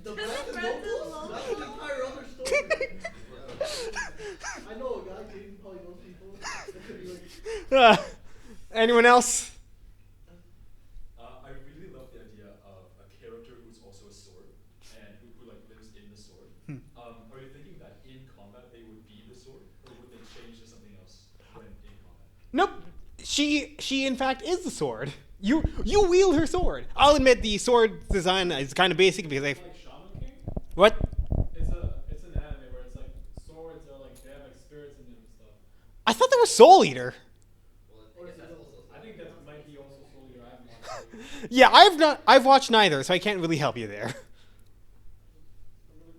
The Brampton locals? That's an entire other story. I know a guy, Jayden probably knows people. That could be like... Anyone else? I really love the idea of a character who's also a sword and who like lives in the sword. Are you thinking that in combat they would be the sword, or would they change to something else when in combat? Nope. She in fact is the sword. You wield her sword. I'll admit the sword design is kind of basic because like Shaman King? What? It's an anime where it's like swords are like they have like spirits in them and stuff. I thought that was Soul Eater. I think that might be also Soul Eater. I haven't watched it. Yeah, I've watched neither, so I can't really help you there. Another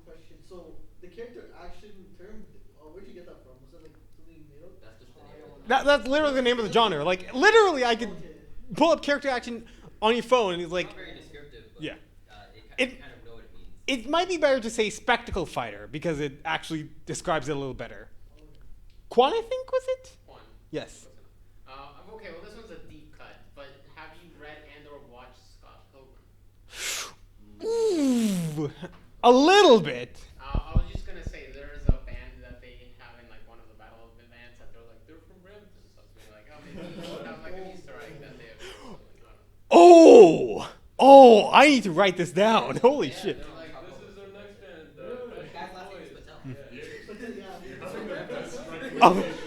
question. So the character action term, where'd you get that from? Was that like something made up? That's just the name. That's literally the name of the genre. Like literally, I could pull up character action on your phone and it's like. It's not very descriptive. But, yeah. You kind of know what it means. It might be better to say spectacle fighter because it actually describes it a little better. Quan, I think, was it? Quan. Yes. Okay, well, this one's a deep cut, but have you read and/or watched Scott Pilgrim? Ooh, a little bit. I was just gonna say there's a band that they have in like one of the battle events that they're from Brampton, so it's really like, oh, maybe we'll have like an Easter egg that they have. Oh! I need to write this down. Holy shit. Like, this is their next band.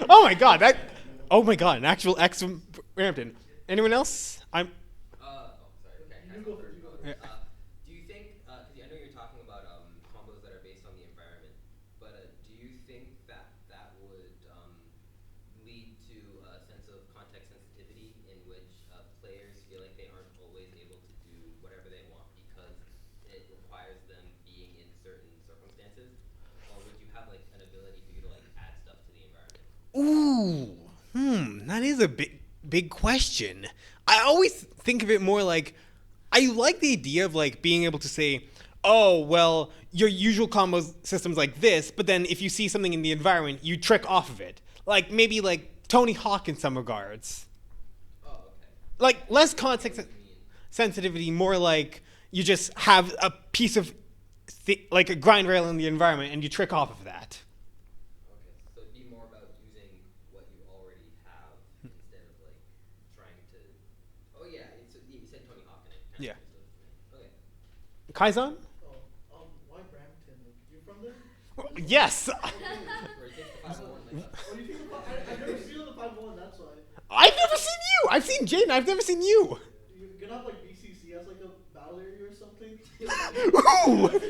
Oh my god, an actual X from Brampton. Anyone else? Sorry. Okay. Do you think, because I know you're talking about combos that are based on the environment, but do you think that would lead to a sense of context sensitivity in which players feel like they aren't always able to do whatever they want because it requires them being in certain circumstances? Or would you have like an ability for you to like add stuff to the environment? Ooh, that is a big question. I always think of it more like, I like the idea of like being able to say, oh, well, your usual combo system's like this, but then if you see something in the environment, you trick off of it. Like maybe like Tony Hawk in some regards. Oh, okay. Like less context sensitivity, more like you just have a piece of like a grind rail in the environment and you trick off of that. Okay, so it'd be more about using what you already have instead of like trying to. Oh yeah, you said Tony Hawk in it. Yeah. Okay. Kaisaan? Why Brampton? Like, you're from there? Yes. Where it takes the 501 like that. What do you think about? I've never seen the 501. That's why. I've never seen you. I've seen Jayden. I've never seen you. You're gonna have like BCC as like a battle area or something. Ooh.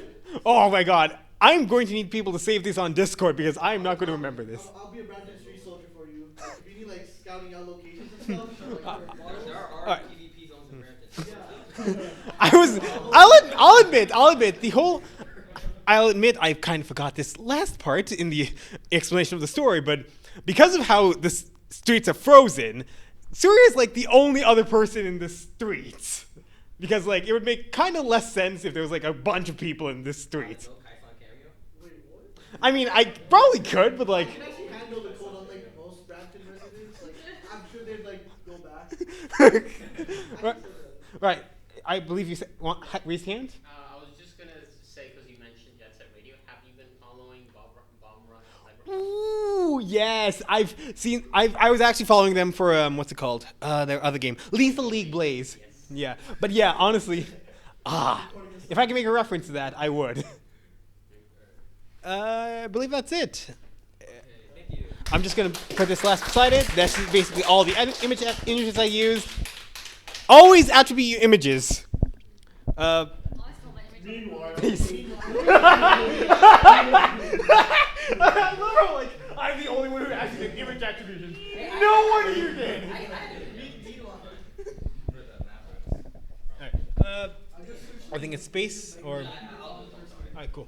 Oh my god. I'm going to need people to save this on Discord because I'm not going to remember this. I'll be a Brampton street soldier for you. Like, if you need like scouting out locations and stuff. There are PvP zones in Brampton. I'll admit, I kind of forgot this last part in the explanation of the story, but because of how the streets are frozen, Surya is like the only other person in the streets. Because like it would make kind of less sense if there was like a bunch of people in the streets. I mean, I probably could, but like. I can actually handle the code on like most Brampton residents. Like I'm sure they'd like go back. Right. I believe you said. Raise hand. I was just gonna say because you mentioned Jet Set Radio. Have you been following Bomb Run? Ooh, yes. I've seen. I was actually following them for what's it called? Their other game, Lethal League Blaze. Yeah, but yeah, honestly, if I can make a reference to that, I would. I believe that's it. I'm just gonna put this last beside it. That's basically all the images I use. Always attribute images. Peace. I love how, like, I'm the only one who actually did image attribution. No one here did. I think it's space or. Alright, cool.